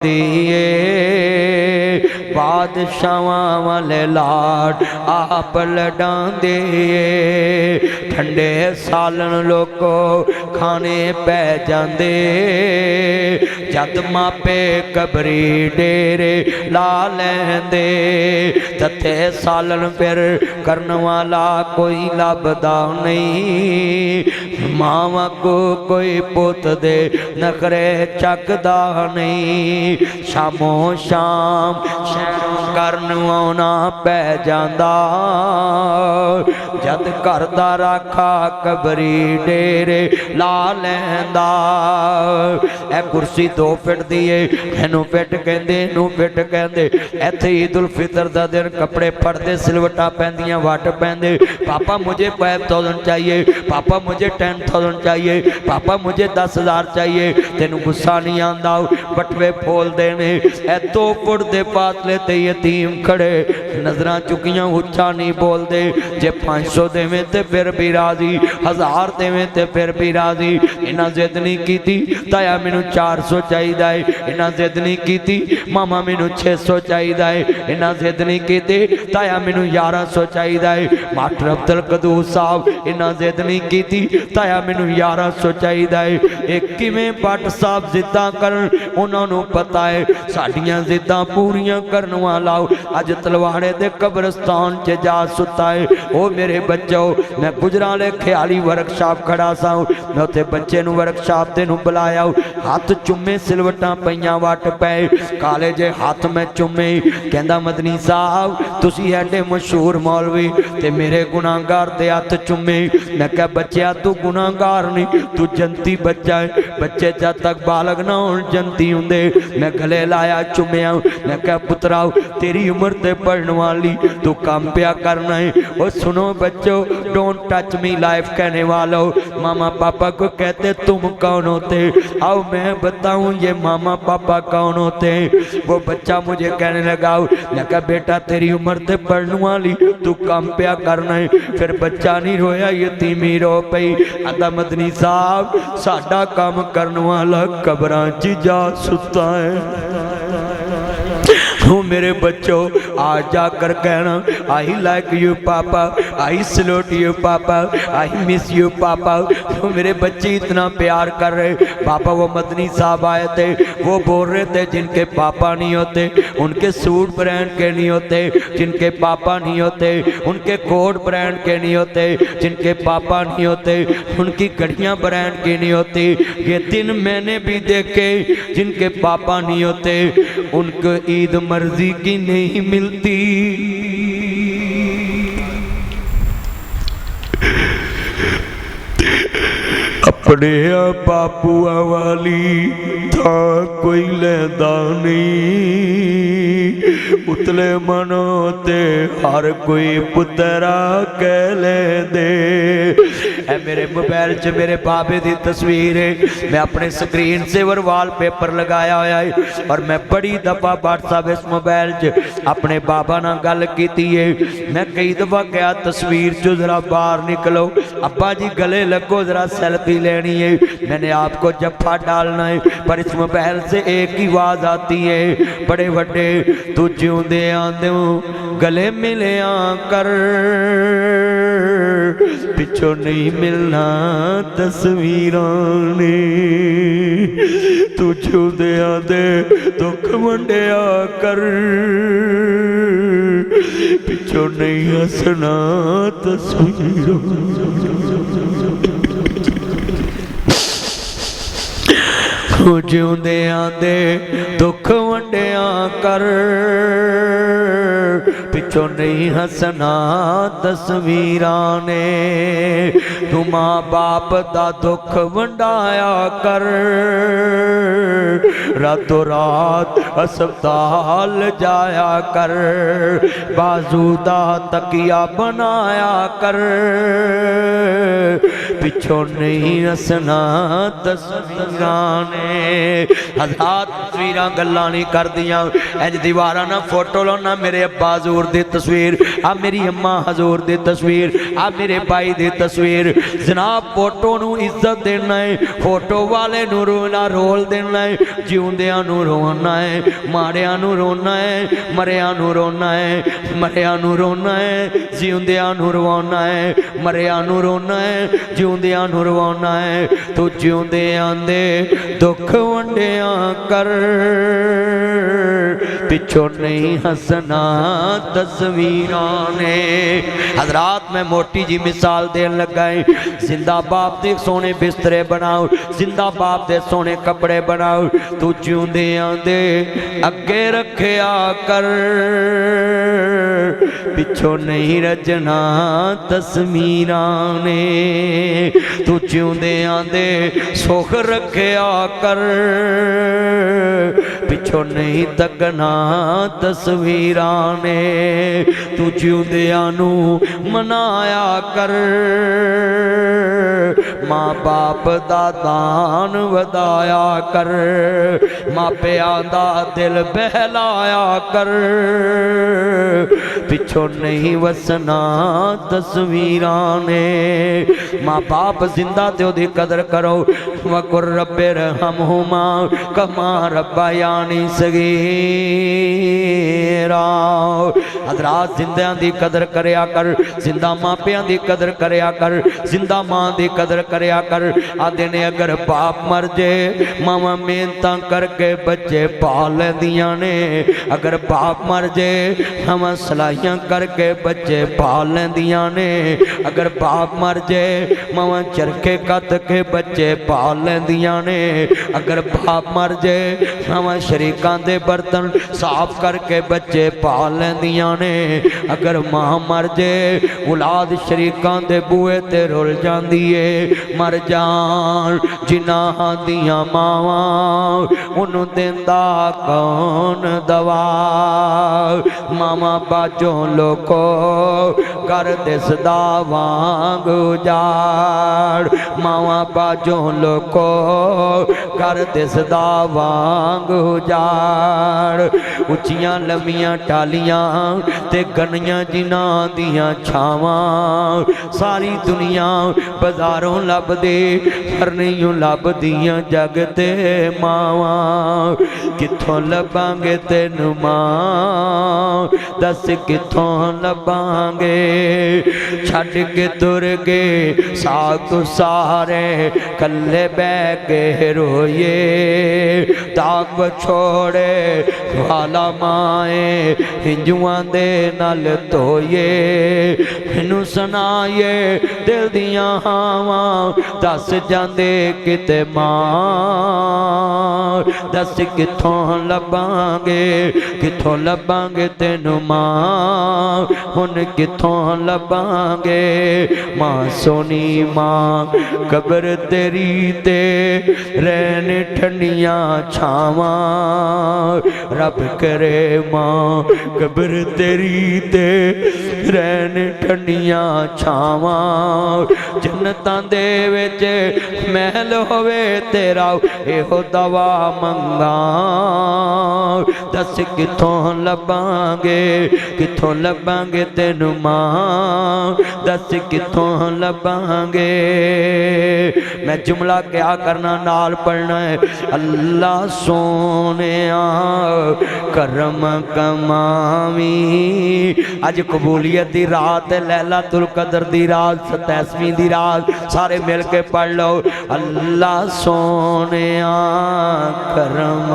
दिए बादशाहां वाले लाड आप लडांदे ठंडे सालन लोको खाने पै जांदे जद मापे कबरी डेरे ला लैंदे तथे सालन फिर करन वाला कोई लभदा नहीं मावा को कोई पुत दे नखरे चकदा नहीं शामो शाम शहरों करन आना पै जांदा जद घर दा राखा कबरी डेरे ला लैंदा ए कुर्सी 2 फिट दी है इनू फिट कहंदे इनू फिट कहंदे इत्थे ईद उल फितर दा दिन कपड़े फड़दे सिलवटा पैंदियां वट पैंदे पापा मुझे 5,000 चाहिए पापा मुझे 10,000 चाहिए पापा मुझे 10,000 चाहिए तेनू गुस्सा नहीं आंदा बटवे फोल देने ए 2 फुट दे पातले ते यतीम खड़े नजरां चुकियां उच्चा नहीं बोलदे जे 500 देवे ते फिर भी राजी 1000 देवे ते फिर भी राजी इन्हां जिद नहीं कीती ताया मैनू 400 चाहिदा है इन्हां जिद नहीं कीती मामा मैनू 600 चाहिदा है इन्हां जिद नहीं कीती ताया मैनू 1100 चाहिदा है मास्टर अब्दुल कदूस साहब इन्हां जिद नहीं कीती ताया मैनू 1100 चाहिदा है एक किवें भट्ट साहब जिद्दां करन उन्हां नूं पता है साडियां जिद्दां पूरियां करन वाला अज तलवाड़े दे कब्रस्तान च जा सुता है ओ मेरे बच्चों मैं गुजराले ख्याली वर्कशॉप खड़ा सा मैं उत्थे बच्चे नूं वर्कशॉप ते नूं बुलाया हाथ चुम्मे सिलवटां पईयां वट पै काले जे हाथ मैं चुम्मे कहंदा मदनी साहब तुसी एडे मशहूर मौलवी ते मेरे गुनाहगार दे हाथ चुम्मे मैं कहा बच्चा तू गुनाहगार नहीं तू जनती बच्चा है बच्चे जद तक बालग ना होण जनती हुंदे मैं गले लाया चुम्या मैं कहा पुत्रा तेरी उम्र ते पढ़ने वाली तू काम पिया करना है और सुनो बच्चों डोंट टच मी लाइफ कहने वालों मामा पापा को कहते तुम कौन होते आओ मैं बताऊं ये मामा पापा कौन होते वो बच्चा मुझे कहने लगा मैं कहा बेटा तेरी उम्र ते पढ़ने वाली तू काम पिया करना है फिर बच्चा नहीं रोया यतीमी रो पई आदा मदनी साहब साडा काम करने वाला कब्रां च जा सुता है मेरे बच्चों आज जाकर कहना आई लाइक यू पापा आई सलूट यू पापा आई मिस यू पापा तो मेरे बच्चे इतना प्यार कर रहे पापा वो मदनी साहब आए थे वो बोल रहे थे जिनके पापा नहीं होते उनके सूट ब्रांड के नहीं होते जिनके पापा नहीं होते उनके कोट ब्रांड के नहीं होते जिनके पापा नहीं होते उनकी घड़ियां ब्रांड की नहीं होती ये दिन मैंने भी देखे जिनके पापा नहीं होते उनको ईद मर्जी की नहीं मिलती अपने बापूआ वाली था कोई लैंदा नहीं उतले मनो ते हर कोई पुत्रा कह ले दे ऐ मेरे मोबाइल च मेरे बाबे की तस्वीर है मैं अपने स्क्रीन सेवर वॉलपेपर लगाया हुआ है और मैं बड़ी दफा व्हाट्सएप इस मोबाइल च अपने बाबा नाल गल कीती है मैं कई दफा कहा तस्वीर चो जरा बाहर निकलो अब्बा जी गले लगो जरा सेल्फी लेनी है मैंने आपको जफ्फा डालना है पर इस मोबाइल से एक ही आवाज आती है बड़े बड़े तू जिउंदे आंदे गले मिले कर पिछों नहीं मिलना तस्वीरां ने तू जिउंदे आंदे दुख वंडिया कर पिछों नहीं हसना तस्वीरां जिउंदे आंदे दुख वंडिया कर पिछों नहीं हसना तस्वीरां ने तू मां बाप दा दुख वंडाया कर रातों रात अस्पताल जाया कर बाजू दा तकिया बनाया कर पिछों नहीं हसना तस्वीरां ने। हज़रात तस्वीरां गल्लां नहीं करदियां, इंज दीवारां ना फोटो लाना मेरे अब्बा हजूर दी तस्वीर, आ मेरी अम्मा हजूर दी तस्वीर, आ मेरे भाई दी तस्वीर। जनाब फोटो नू इज्जत देना है, फोटो वाले नू रोना रोल देना है, जिउंदियां नू रोना है, माड़ियां नू रोना है, मरियां नू रोना है, मरियां नू रोना है, जिउंदियां नू रवाना है, मरियां नू रोना है, जिउंदियां नू रवाना है। तू जिउंदियां दे दुख वंडिया कर, पिछों नहीं हसना तस्वीरां ने। हजरात मैं मोटी जी मिसाल देन लगा है, जिंदा बाप दे सोने बिस्तरे बनाओ, जिंदा बाप दे सोने कपड़े बनाओ, तू जिउंदियां दे अगे रखिया कर, पिछों नहीं रजना तस्वीरां ने। तू जिउंदियां दे सुख रखिया कर, पिछों नहीं तकना तस्वीरां ने। तू जिउंदियां नू मनाया कर, माँ बाप दा दान वधाया कर, मापिया दा दिल बहलाया कर, पिछों नहीं वसना तस्वीरां ने। माँ बाप जिंदा ते ओदी कदर करो, वकुर रब्बे रहमहुमा कमा रब्बायानी सगीरा। हज़रात जिंदियां दी कदर करया कर, जिंदा मापियां दी कदर करया कर, जिंदा मां दी कदर करया कर। आदे ने अगर बाप मर जे मावां मेहनतां करके बच्चे पाल लैंदियां ने, अगर बाप मर जे मावां सलाइयां करके बच्चे पाल लैंदियां ने, अगर बाप मर जे मावां चरखे कत के बच्चे पाल लैंदियां ने, अगर बाप मर जे मावां शरीकां दे बर्तन साफ करके बच्चे पाल लैंदियां ने, अगर मां मर जे औलाद शरीकां दे बूहे ते रुल जांदी है। मर जान जिन्हां दियां मावां, उन्हों देंदा कौन दवा। मामा बाजों लोको कर दिसदा वांग उजाड़, मावा बाजों लोको कर दिसदा वांग उजाड़। उच्चियां लम्मियां टालियां ते गनियां जिन्हां दियां छावां, सारी दुनिया बाजारों लभदे पर नहीं लभदियां जग ते मावां। कित्थों लभांगे तैनूं मां, दस कित्थों लभांगे। छड्ड के तुर गए साग सारे, कल्ले बह के रोइए। दाग छोड़े वाला माए, हिंजुआं दे नाल धोइए। मैनूं सुनाइए दिल दियां हावां, दस जांदे किते मां। दस कित्थों लभांगे, कित्थों लभांगे तैनूं मां, हुण कित्थों लभांगे। मां सोनी मां कबर तेरी ते रहन ठंडियां छावां। रब करे मां कबर तेरी ते रहन ठंडियां छावां। जन्नतां दे विच महल होवे तेरा, एहो दवा मंगा। दस कित्थों लभांगे, कित्थों लभांगे तैनूं मां। दस कित्थों लभांगे। मैं जुमला क्या करना नाल पढ़ना है। अल्लाह सोनिया करम कमावी। अज कबूलियत दी रात, लैलातुल कदर दी रात, 27वीं दी रात, सारे मिल के पढ़ लो। अल्लाह सोनिया करम।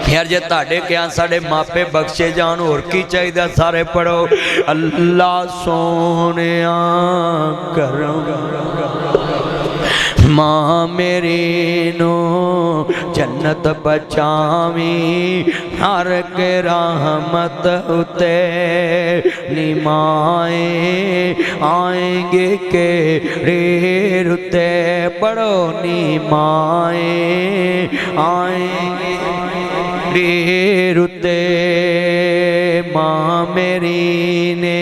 यार जे ताड़े क्या साढ़े मापे बख्शे जान, होर की चाहिए। सारे पढ़ो अल्लाह सोनिया करम। मां मेरी नो जन्नत बचावी, हर के रहमत उते निमाए आएंगे के रेर उते। पढ़ो निमाए आएंगे रेर उते। मां मेरी ने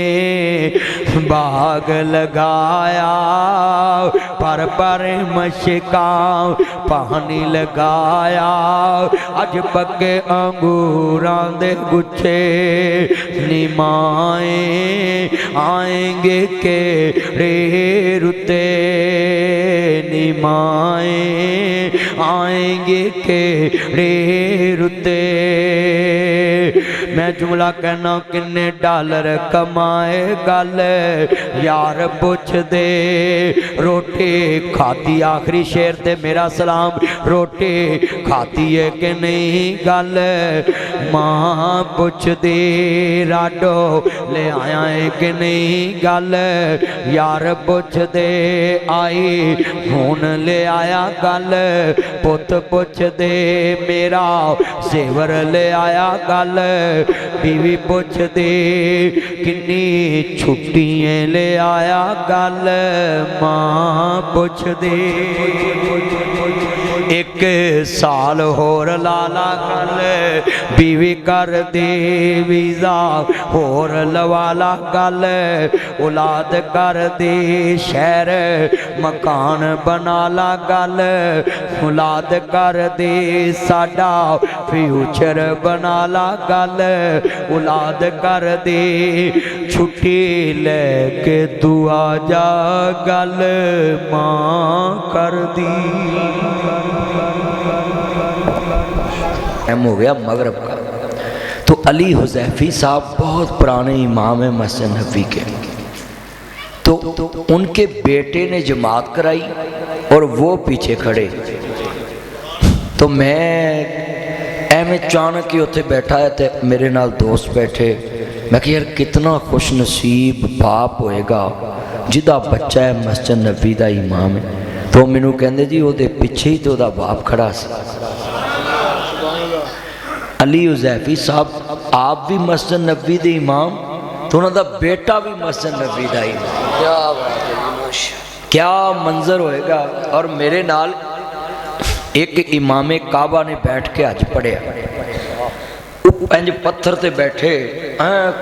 बाग लगाया पर मशकां पानी लगाया अज पक्के अंगूरां दे गुच्छे निमाए आएंगे के रे रुते निमाए आएंगे के रे रुते। मैं जुमला कहना किन्ने डॉलर कमाए गल यार पुछ दे रोटी खाती आखिरी शेर ते मेरा सलाम रोटी खाती है कि नहीं गल मां पुछ दे राडो ले आया है कि नहीं गल यार पुछ दे आई हुन ले आया गल पुत पुछ दे मेरा सेवर ले आया गल बीवी पुछ दे किन्नी छुट्टियां ले आया गल मां पुछ दे एक साल होर लाला गल बीवी कर दे वीज़ा होर लवाला गल औलाद कर दे शहर मकान बना ला गल औलाद कर दे साडा फ्यूचर बना ला गल औलाद कर दे छुट्टी लेके दुआ जा गल मां कर दी। हो गया मगरब का। तो अली हुज़ैफ़ी साहब बहुत पुराने इमाम हैं मस्जिद नबी के। तो उनके बेटे ने जमात कराई और वो पीछे खड़े। तो मैं एवं अचानक ही उत्थे बैठा है तो मेरे नाल दोस्त बैठे। मैं कि यार कितना खुश नसीब बाप होएगा जिदा बच्चा है मस्जिद नबी का इमाम है। तो मैनू कहंदे जी उहदे पिछे ही तो उहदा बाप खड़ा सी। अली हुज़ैफ़ी साहब आप भी मस्जिद नबी दे इमाम तो उन्होंने बेटा भी मस्जिद नबी का इमाम। क्या बात है, क्या मंजर होएगा। और मेरे नाल एक इमाम काबा ने बैठ के अज पढ़िया इंज पत्थर ते बैठे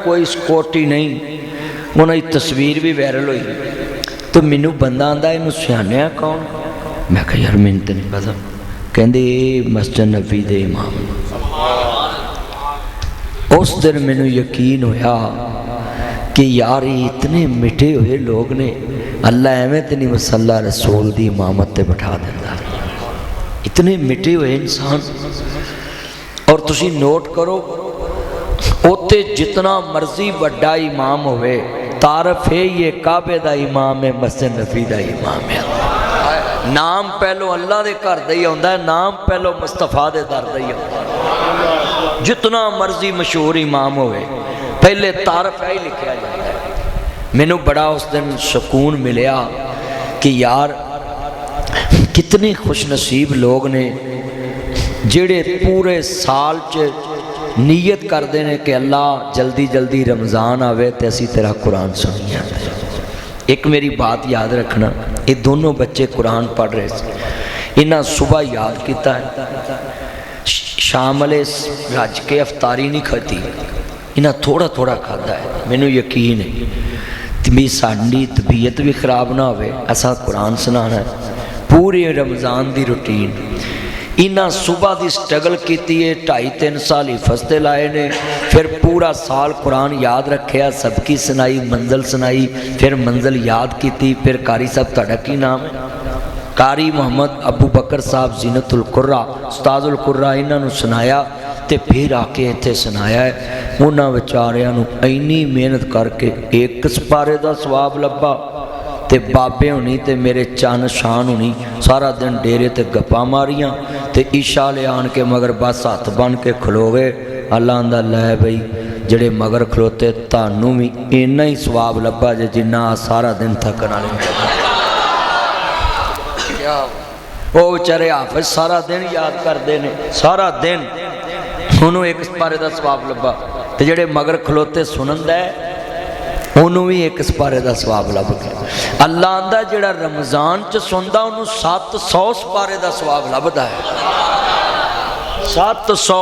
कोई सिक्योरिटी नहीं उन्होंने तस्वीर भी वायरल हुई। तो मैनू बंदा आंदा इनू सियाणिया कौन। मैं कहा यार मैनू तो नहीं पता। कहंदे मस्जिद नबी दे इमाम। उस दिन मैनू यकीन होया कि यार ये इतने मिठे हुए लोग ने अल्लाह एवं तो नहीं मसला रसूल की इमामत ते बिठा देता। इतने मिटे हुए इंसान। और तुसी नोट करो उत्ते जितना मर्जी बड़ा इमाम होवे तारफ है ये काबे दा इमाम है मस्जिद नबी दा इमाम है। नाम पहलो अल्लाह दे घर दा ही आउंदा है, नाम पहलो मुस्तफा दे दर दा ही आउंदा है। जितना मर्जी मशहूर इमाम होवे पहले तारफ है ही लिखा जाता है। मैनू बड़ा उस दिन सुकून मिलया कि यार कितने खुश नसीब लोग ने जिहड़े पूरे साल च नीयत करते हैं कि अल्लाह जल्दी जल्दी रमज़ान आवे तो असी तेरा कुरान सुनिए। एक मेरी बात याद रखना, ये दोनों बच्चे कुरान पढ़ रहे थे। इन्हें सुबह याद किया शाम वाले रज के अफतारी नहीं खाती, इन्हें थोड़ा थोड़ा खादा है। मैनू यकीन है भी साडी तबीयत भी खराब ना हो, असा कुरान सुनाना है। पूरे रमज़ान की रूटीन इन्हें सुबह की स्ट्रगल की है। 2.5-3 साल हिफज़ते लाए ने, फिर पूरा साल कुरान याद रखा, सबकी सुनाई, मंजिल सुनाई, फिर मंजिल याद की। फिर कारी साहब तुहाडा की नाम है? कारी मोहम्मद अबू बकर साहब ज़ीनतुल कुर्रा उस्तादुल कुर्रा इन्हों सुनाया तो फिर आके इत्थे सुनाया है। उन्होंने बेचारियां नूं इन्नी मेहनत करके एक सपारे का सवाब लब्भा। ते बाबे होनी ते मेरे चन शान होनी सारा दिन डेरे ते गप्पा मारियां ते ईशा ले आन के मगर बस हथ बन के खलो गए। अल्लाह आंदा लै बई जेड़े मगर खलोते तानू भी इन्ना ही सवाब लब्भा जे जिन्ना सारा दिन थकन वाले। वो बेचारे हाफिज सारा दिन याद करते हैं, सारा दिन उन्होंने एक सपारे का सवाब लब्भा ते जेड़े मगर खलोते सुनन दा उन्होंने भी एक सपारे का सवाब लभ गया। अल्लाह आंदा जेड़ा रमज़ान च सुनदा उन्होंने 700 सपारे का सवाब लभदा है। 700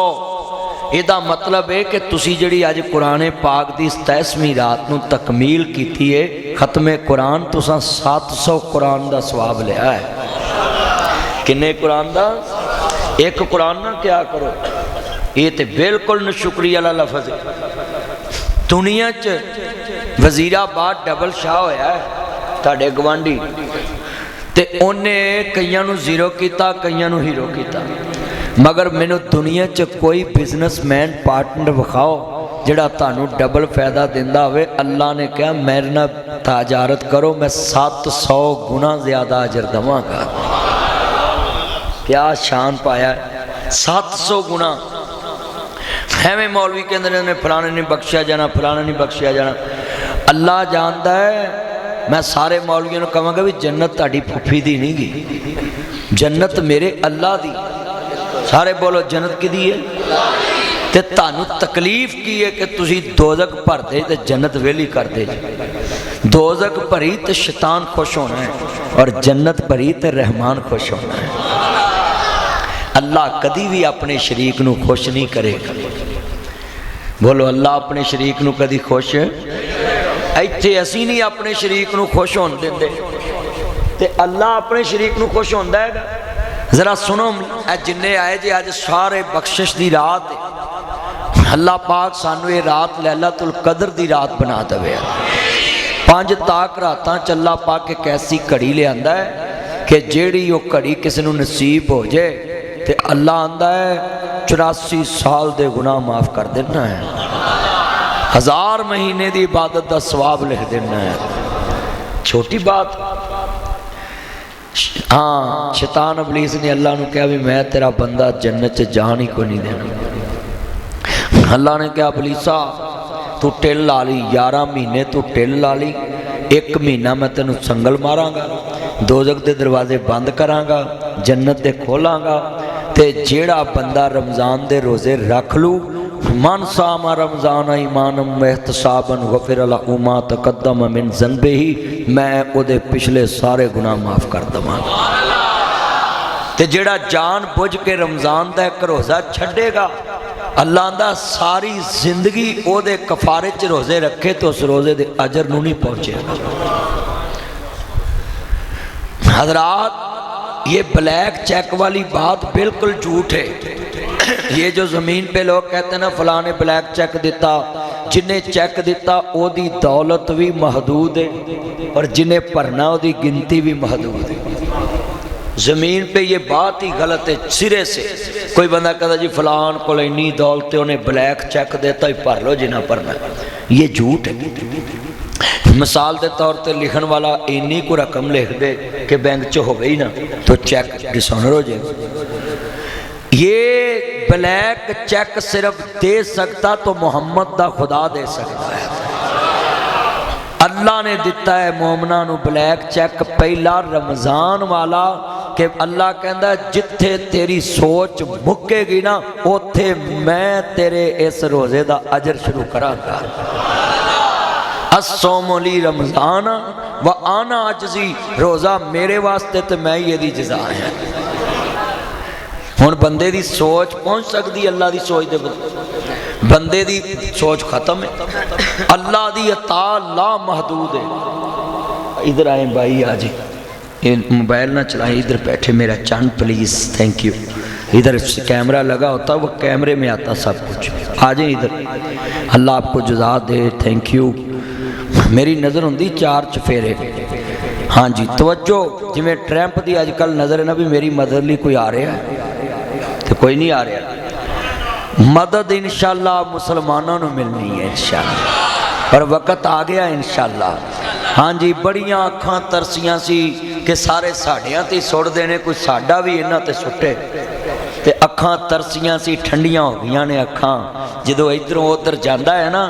ਇਹਦਾ ਮਤਲਬ ਹੈ ਕਿ ਤੁਸੀਂ ਜਿਹੜੀ ਅੱਜ ਕੁਰਾਨ ਪਾਕ ਦੀ 27ਵੀਂ ਰਾਤ ਨੂੰ ਤਕਮੀਲ ਕੀਤੀ ਹੈ, ਖਤਮੇ ਕੁਰਾਨ, ਤੁਸੀਂ 700 ਕੁਰਾਨ ਦਾ ਸਵਾਬ ਲਿਆ ਹੈ। ਕਿੰਨੇ ਕੁਰਾਨ ਦਾ? ਇੱਕ ਕੁਰਾਨ ਨਾ ਕਿਆ ਕਰੋ, ਇਹ ਤੇ ਬਿਲਕੁਲ ਨਸ਼ੁਕਰੀ ਵਾਲਾ ਲਫ਼ਜ਼ ਹੈ। ਦੁਨੀਆ 'ਚ ਵਜ਼ੀਰਾਬਾਦ ਡਬਲ ਸ਼ਾਹ ਹੋਇਆ ਹੈ ਤੁਹਾਡੇ ਗਵਾਂਢੀ, ਤੇ ਉਹਨੇ ਕਈਆਂ ਨੂੰ ਜ਼ੀਰੋ ਕੀਤਾ, ਕਈਆਂ ਨੂੰ ਹੀਰੋ ਕੀਤਾ, ਮਗਰ ਮੈਨੂੰ ਦੁਨੀਆ 'ਚ ਕੋਈ ਬਿਜ਼ਨਸਮੈਨ ਪਾਰਟਨਰ ਵਿਖਾਓ ਜਿਹੜਾ ਤੁਹਾਨੂੰ ਡਬਲ ਫਾਇਦਾ ਦਿੰਦਾ ਹੋਵੇ। ਅੱਲਾ ਨੇ ਕਿਹਾ ਮੇਰੇ ਨਾਲ ਤਾਜਾਰਤ ਕਰੋ, ਮੈਂ 700 ਗੁਣਾ ਜ਼ਿਆਦਾ ਅਜਰ ਦਵਾਂਗਾ। क्या शान पाया, 700 गुना। एवें मौलवी कहते ने फलाने नहीं बख्शिया जाना, फलाने नहीं बख्शिया जाना। अल्लाह जानता है। मैं सारे मौलवियों को कहांगा भी जन्नत ताड़ी फुफी दी नहीं गी, जन्नत मेरे अल्लाह दी। सारे बोलो जन्नत किदी है? ते तानू तकलीफ की है कि तुसी दोज़ख भरदे ते जन्नत वेली करदे। दोज़ख भरी ते शैतान खुश होना है, और जन्नत भरी ते रहमान खुश होना है। अल्लाह कदी भी अपने शरीक नू खुश नहीं करेगा। बोलो अल्लाह अपने शरीक नू कदी खुश, इत्थे असी नहीं अपने शरीक नू खुश होने देंदे, ते अल्लाह अपने शरीक नू खुश होंदा है। जरा सुनो, जिन्ने आए जे अज सारे बख्शिश दी रात, अल्लाह पाक सानू ये रात लैलतुल कदर दी रात बना दवे। 5 ताक रातां च अल्लाह पाक एक ऐसी घड़ी ले आंदा है कि जेड़ी वो घड़ी किसी नू नसीब हो जाए ते अल्लाह आंदा है 84 साल दे गुनाह माफ़ कर देना है, 1000 महीने की इबादत का सवाब लिख देना है। छोटी बात। हाँ, शैतान इबलीस ने अल्लाह ने कहा भी मैं तेरा बंदा जन्नत च जान ही को नहीं देना। अल्लाह ने कहा इबलीसा तू टिल ला ली, 11 महीने तू टिल ला ली, 1 महीना मैं तेनू संगल मारांगा, दोज़ख दे दरवाजे बंद करांगा, जन्नत दे खोलांगा। ते जेड़ा बंदा रमज़ान दे रोज़े रख लू, मन सामा रमज़ान ईमानम एहतसाबन गफिर लहू मा तक़द्दम मिन ज़न्बिही, मैं उहदे पिछले सारे गुनाह माफ़ कर दवांगा। ते जेड़ा जान बुझ के रमज़ान दा एक रोज़ा छड्डेगा, अल्लाह दा सारी जिंदगी उहदे कफारे च रोज़े रखे तो उस रोज़े दे अजर नूं नहीं पहुँचेगा। हज़रात, ये ब्लैक चेक वाली बात बिल्कुल झूठ है। ये जो ज़मीन पे लोग कहते हैं ना फलाने ब्लैक चेक दिता, जिन्हें चेक दिता ओदी दौलत भी महदूद है, और जिन्हें भरना ओदी गिनती भी महदूद है। ज़मीन पे ये बात ही गलत है सिरे से। कोई बंदा कहता जी फलान को इन्नी दौलत है, उन्हें ब्लैक चेक देता ही भर लो जिन्हें भरना, ये झूठ है। मिसाल के तौर पर लिखन वाला इन्नी को रकम लिख दे कि बैंक च हो गई ना तो चेक डिसऑनर हो जाए। ये ब्लैक चेक सिर्फ दे सकता तो मोहम्मद दा खुदा दे सकता है। अल्लाह ने दिता है मोमना नू ब्लैक चेक पहला रमज़ान वाला, कि अल्लाह कहता जिथे तेरी सोच मुक्केगी ना उथे मैं तेरे इस रोज़े का अजर शुरू करांगा। अस्सौमुली रमज़ान व आना अजजी, रोज़ा मेरे वास्ते तो मैं ही यदी जज़ा है। हुण बंदे दी सोच पहुँच सकती अल्लाह दी सोच दे, बंदे दी सोच खत्म है। अल्लाह दी अता ला महदूद है। इधर आए भाई, आज ये मोबाइल ना चलाए, इधर बैठे मेरा चंद प्लीज़, थैंक यू। इधर कैमरा लगा होता वो कैमरे में आता सब कुछ। आ जाए इधर, अल्लाह आपको जज़ा दे, थैंक यू। मेरी नज़र होंगी 4 चफेरे। हाँ जी, तवज्जो। जिमें ट्रैंप की अजकल नज़र है ना भी मेरी मदद लिए कोई आ रहा है तो कोई नहीं आ रहा। मदद इंशाअल्लाह मुसलमानों को मिलनी है इंशाअल्लाह, और वक़्त आ गया इंशाअल्लाह। हाँ जी, बड़ियां अखां तरसियां सी कि सारे साड़ियां ते सुट देने, कोई साडा भी इन्हां ते सुटे, ते अखां तरसियां सी, ठंडियां हो गई ने अखां। जदों इधरों उधर जाता है ना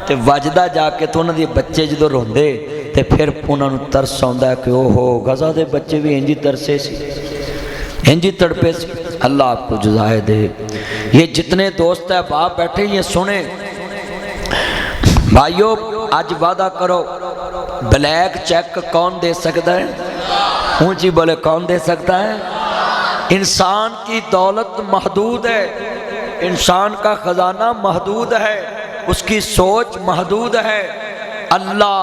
तो वजदा जाके तो उन्होंने बच्चे जो रोंदे तो फिर उन्होंने तरस आता है कि ओहो गज़ा के बच्चे भी इंज ही तरसे सी, इंज ही तड़पे सी। अल्लाह आपको जज़ाए दे। ये जितने दोस्त है बाप बैठे ये सुने भाइयों, आज वादा करो ब्लैक चेक कौन दे सकता है? ऊंची बोले कौन दे सकता है? इंसान की दौलत महदूद है, इंसान का खजाना महदूद है, उसकी सोच महदूद है। अल्लाह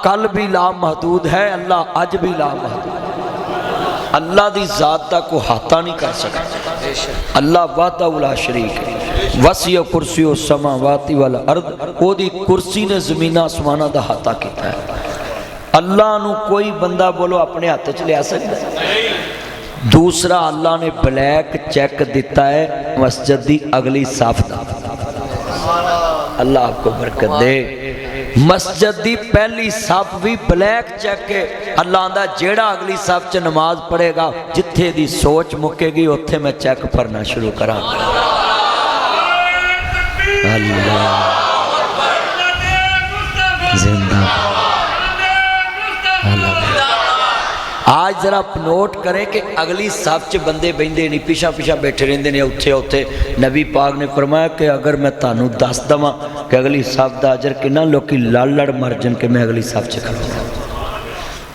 कल भी लामहदूद है, अल्लाह अज भी लामहदूद है। अल्लाह दी जात दा कोई हाथा नहीं कर सकता। अल्लाह वाहदा उला शरीक है। वसिया कुर्सी समावाती वल अर्द, ओदी कुर्सी ने जमीन आसमाना दा हाथा कीता है। अल्लाह नू कोई बंदा बोलो अपने हाथ च लिया सकता है। दूसरा अल्लाह ने ब्लैक चेक दिता है मस्जिद दी अगली साफ दा। अल्लाह आपको बरकत दे। मस्जिद दी पहली साफ भी ब्लैक चेक है। अल्लाह आंदा जेड़ा अगली साफ च नमाज पढ़ेगा, जिथे दी सोच मुकेगी उत्थे मैं चेक भरना शुरू करा। अल्लाह जिंदा। आज जरा नोट करें कि अगली साफ च बंदे बहिंदे नहीं, पिछा पिछा बैठे रहंदे ने उत्थे उत्थे। नबी पाक ने फरमाया कि अगर मैं तुहानू दस दवां कि अगली साफ दा अजर कितना, लोकी लड़ लड़ मर जन कि मैं अगली साफ च खड़ोगा।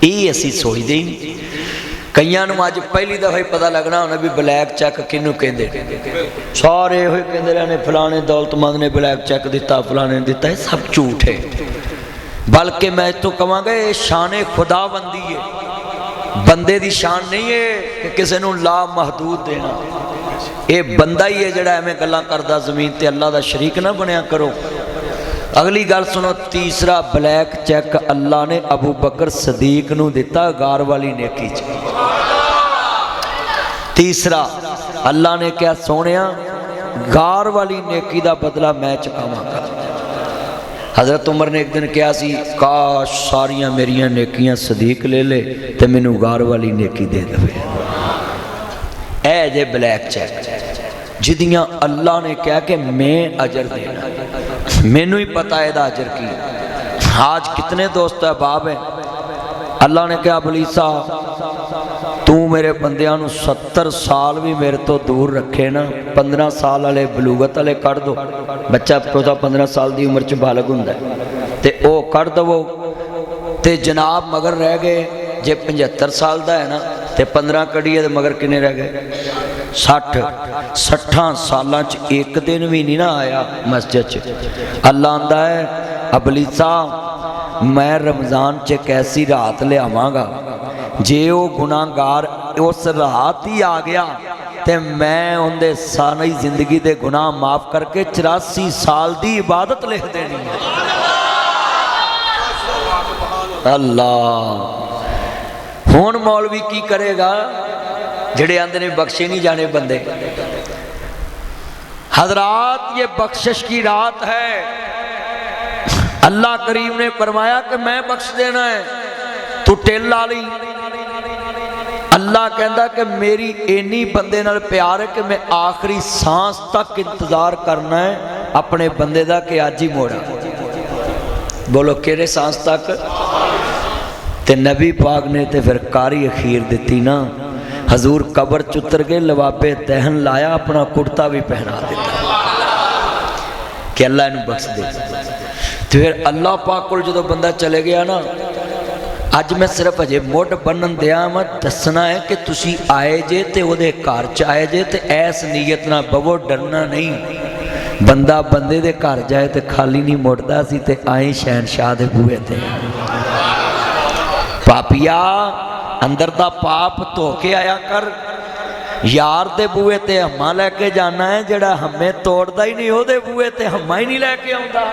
ये असीं सोचदे ही नहीं। कईयां नूं अज पहली दफा ही पता लगना होना भी ब्लैक चेक किनू कहंदे। सारे इहो कहंदे रहने फलाने दौलतमंद ने ब्लैक चेक दिता, फलाने ने दिता। ये सब झूठ है। बल्कि मैं इत्थों कहांगा ये शान खुदाबंदी है, बंदे दी शान नहीं है कि किसी नूं ला महदूद देना। ये बंदा ही है जिहड़ा एवें गल्लां करदा ज़मीन ते अल्लाह दा शरीक ना बनया करो। अगली गल सुनो। तीसरा ब्लैक चेक अल्लाह ने अबू बकर सदीक नूं दिता गार वाली नेकी च। तीसरा अल्लाह ने क्या सोनिया गार वाली नेकी दा बदला मैं चुकावांगा। हज़रत उमर ने एक दिन कहा सी, काश सारिया मेरिया नेकियां सदीक ले ले तो मैनू गार वाली नेकी दे दे। ऐ जे ब्लैक चेक जिदियां अल्लाह ने कहा कि मैं अजर देना, मैनू ही पता है दा अजर की। आज कितने दोस्त अहबाब हैं। अल्लाह ने कहा बलीसा तू मेरे बंदियां नू 70 साल भी मेरे तो दूर रखे ना, 15 साल वाले बलूगत वाले कढ़ दो। बच्चा 15 साल की उम्र च बालग हुंदा है ते ओ कढ़ दवो ते जनाब मगर रह गए। जे 75 साल का है ना तो 15 कढ़िए मगर किन्ने रह गए 60 सालों च एक दिन भी नहीं ना आया मस्जिद च। अल्लाह आंदा है अबलीसा मैं रमज़ान च एक ऐसी रात लियावांगा जे वो गुनाहगार उस रात ही आ गया तो मैं उनके सारी जिंदगी के गुनाह माफ करके 84 साल की इबादत लिख देनी है। अल्लाह हुण मौलवी की करेगा जिहड़े आंदे ने बख्शे नहीं जाने बंदे। हजरात ये बख्शिश की रात है। अल्लाह करीम ने फरमाया कि मैं बख्श देना है, तू टेल ला ली। अल्लाह कहता कि मेरी इन्नी बंदे नाल प्यार है कि मैं आखिरी सांस तक इंतजार करना है अपने बंदे दा कि अज ही मोड़ा। बोलो किहड़े सांस तक? ते नबी पाक ने ते फिर कारी अखीर दिती ना। हजूर कबर च उतर गए, लवाबे दहन लाया, अपना कुर्ता भी पहना दिता कि अल्लाह इनू बख्श दे। तो फिर अल्लाह पाक कोल जो बंदा चले गया ना, अज मैं सिर्फ अजे मुढ़ बनन दिया मैं दसना है कि तुसी आए जे ते ओदे घर च आए जे ते ऐस नीयत ना बवो, डरना नहीं। बंदा बंदे दे घर जाए तो खाली नहीं मुड़दा सी ते आए शहनशाह दे बूहे ते। पापिया अंदर दा पाप धो के आया कर। यार दे बूहे ते हम्मा लैके जाना है, जड़ा हमें तोड़दा ही नहीं ओदे बूहे ते हम्मा ही नहीं लैके आउंदा।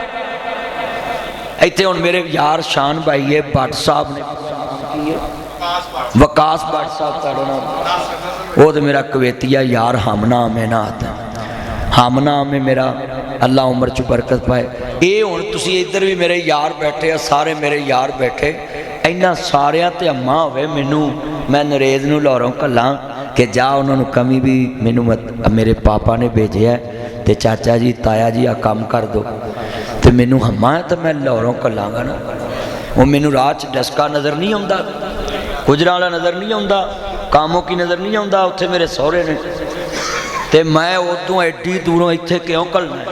इत्थे हुण मेरे यार शान भाई है भट्ट साहब ने वकास भट्ट साहब ताड़ना, वो तो मेरा कवेतिया यार हम नाम है ना, हम नाम है मेरा। अल्लाह उम्र च बरकत पाए। ये हुण तुसीं इधर भी मेरे यार बैठे, सारे मेरे यार बैठे, इन्हां सारियां ते अम्मा होवे मैनू मैं नरेज नूं लाहौरों घल्लां कि जा उन्होंने कमी भी मैनू मेरे पापा ने भेजा है तो चाचा जी ताया जी आ काम कर दो, तो मैनू हम्मा है तो मैं लाहौरों घल्लांगा ना। वो मैनू राह च डस्का नज़र नहीं आता, गुजरां वाला नज़र नहीं आता, कामों की नज़र नहीं आता, उत्थे मेरे सहुरे ने, तो मैं उदों एडी दूरों इत्थे क्यों घल्लना?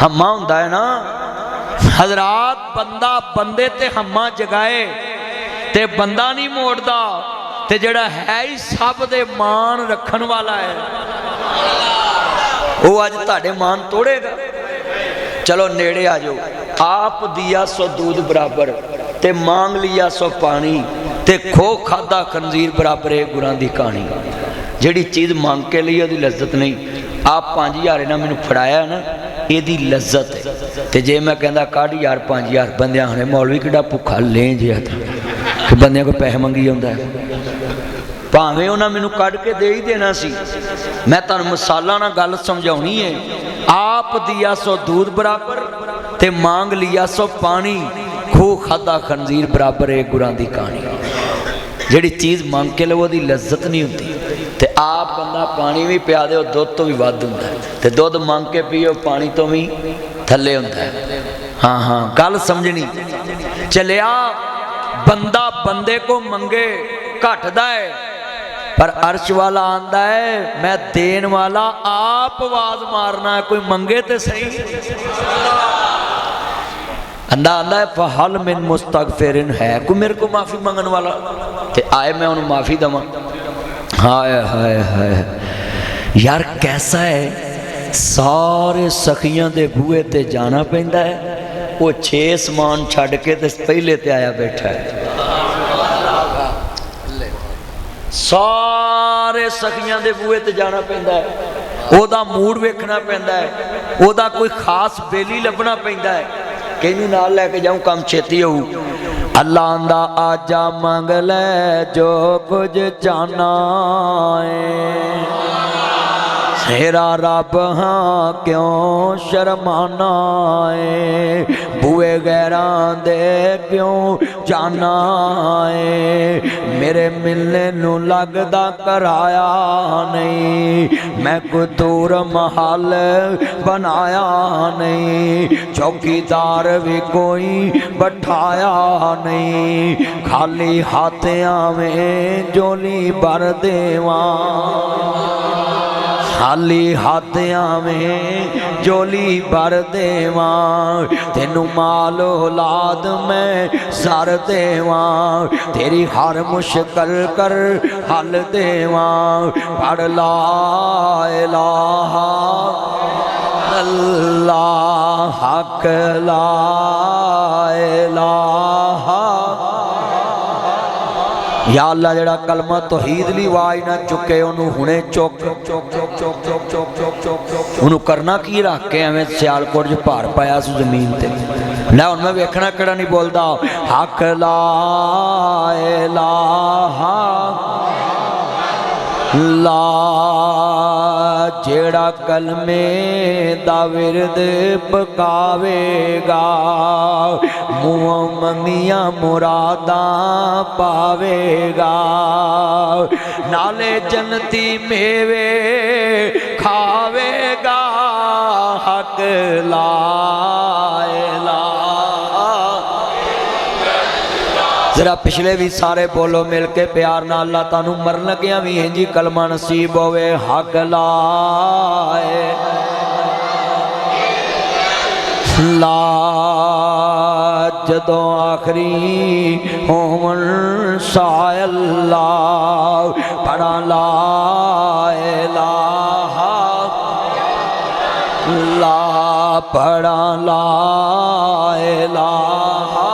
हम्मा हुंदा है ना। हजरात बंदा बंदे ते हम्मा जगाए ते बंदा नहीं मोड़दा, ते जड़ा है ही सब दे मान रखन वाला है वो अज तुहाडे मान तोड़ेगा। चलो नेड़े आ जाओ। आप दिया सो दूध बराबर ते मांग लिया सो पानी ते खो खादा खंजीर बराबर है गुरां दी कहानी। जिहड़ी चीज़ मांग के लिए उसकी लज्जत नहीं। आप 5000 इन्हें मैनू फड़ाया ना, ये लज्जत है। तो जे मैं कहता काढ़ यार 5000 बंदे आने मौलवी किड़ा भुखा ले जिहा कि बंदे को पैसे मंगी आउंदा है, भावें उन्हें मैनू कढ़ के दे ही देना सी। मैं तुहानू मिसालां नाल गल समझाउणी है। आप दिया सो दूध बराबर ते मांग लिया सो पानी, खो खादा खंजीर बराबर है गुरां दी कहानी। जिहड़ी चीज़ मांग के लो उसकी लज्जत नहीं होती। तो आप बंदा पानी भी पिया दे दुध तो भी वध हुंदा है, ते दुध मांग के पीओ पानी तो भी थल्ले हुंदा है। हाँ हाँ गल समझनी। चलिया बंदा बंदे को मंगे घटदा है, पर अर्श वाला आंदा है मैं देन वाला आप आवाज मारना है। कोई मंगे तो सही। अंदा आंदा है फहल मिन मुस्तगफिरिन, है कोई मेरे को माफ़ी मंगन वाला? ते आए मैं उन्हें माफ़ी दवा। हाय हाय हाय यार कैसा है, सारे सखियां दे बूहे ते जाना पैंदा है, वो 6 समान छड़ के ते पहले ते आया बैठा है। सारे सखियां दे बूहे ते जाना पैंदा है, ओदा मूड वेखना पैंदा है, ओदा कोई खास बेली लभना पैंदा है कि नाल लैके जाऊं काम छेती होऊ। अल्लाह आंदा आजा मंग ले जो कुछ चाहना है, तेरा रब हाँ क्यों शर्माना है, बुए गैरां दे क्यों जाना है, मेरे मिलने नू लगदा कराया नहीं, मैं कोई दूर महल बनाया नहीं, चौकीदार भी कोई बैठाया नहीं, खाली हाथ में जोली भर देवा, खाली हाथ में जोली भर देवा, तेनू माल औलाद में सर देवा, तेरी हर मुश्किल कर हल देवा, पढ़ ला इलाहा अल्लाह हक ला इलाहा। या अल्लाह जेड़ा कलमा तौहीद ली आवाज ना चुके उन्होंने हुणे चुक उन्होंने करना की रख के एवं सियालकोट च भार पाया सु जमीन ते। लै हुण मैं वेखना किहड़ा नहीं बोलदा हक ला इलाहा ला, जेड़ा कलमे दा विरद पकावेगा मुँह मंगिया मुरादा पावेगा, नाले जन्नती मेवे खावेगा, हक ला जरा पिछले भी सारे बोलो मिल के प्यार नाल अल्लाह तानू मरन लगिया भी इंजी कलमा नसीब होवे हक लाए ला। जदों आखरी होवन साय अल्लाह पढ़ा ला इलाहा ला, पढ़ा ला इलाहा,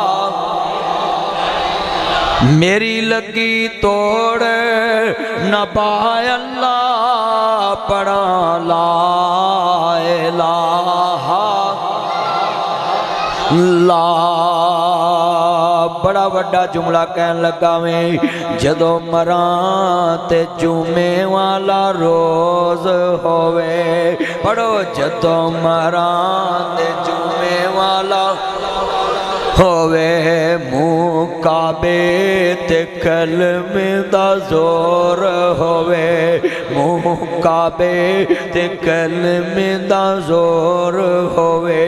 मेरी लगी तोड़ न पाए अल्लाह पढ़ा ला इलाहा ला। बड़ा वड्डा जुमला कहन लगा मैं जदों मरां ते जुमे वाला रोज होवे, पढ़ो जदों मरां ते जुमे वाला होवे, मुँह काबे ते कलमे दा जोर होवे, मुँह काबे ते कलमे दा जोर होवे,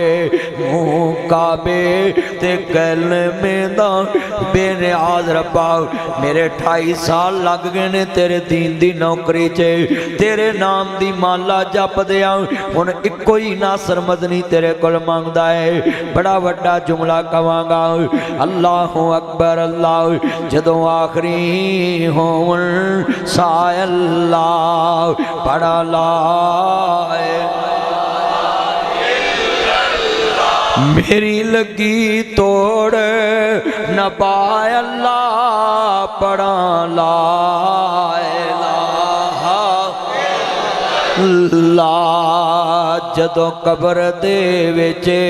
मुँह काबे ते कलमे दा। बेनियाज रब्बा मेरे 28 साल लग गए ने तेरे दीन दी नौकरी च, तेरे नाम दी माला जप दिया, हुण इक्को ही नासर मदनी तेरे कोल मंगदा है। बड़ा वड्डा जुमला कवां پڑھاگا اللہ اکبر اللہ جدوں آخری ہون سائے اللہ پڑھا لا میری لگی توڑ نہ پائے اللہ پڑھا لا الہ اللہ جدو قبر دے وچے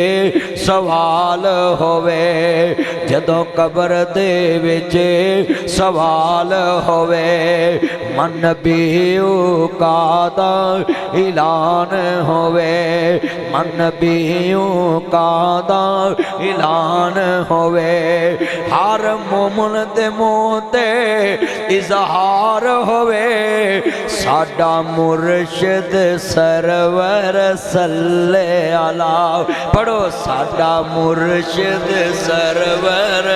سوال ہوئے جدو قبر دے وچے سوال ہوئے من نبیوں کا دا اعلان ہوئے من نبیوں کا دا اعلان ہوئے ہر مومن دے منہ تے اظہار ہوئے ساڈا مرشد سرور صلی اللہ پڑھو ساڈا مرشد سرور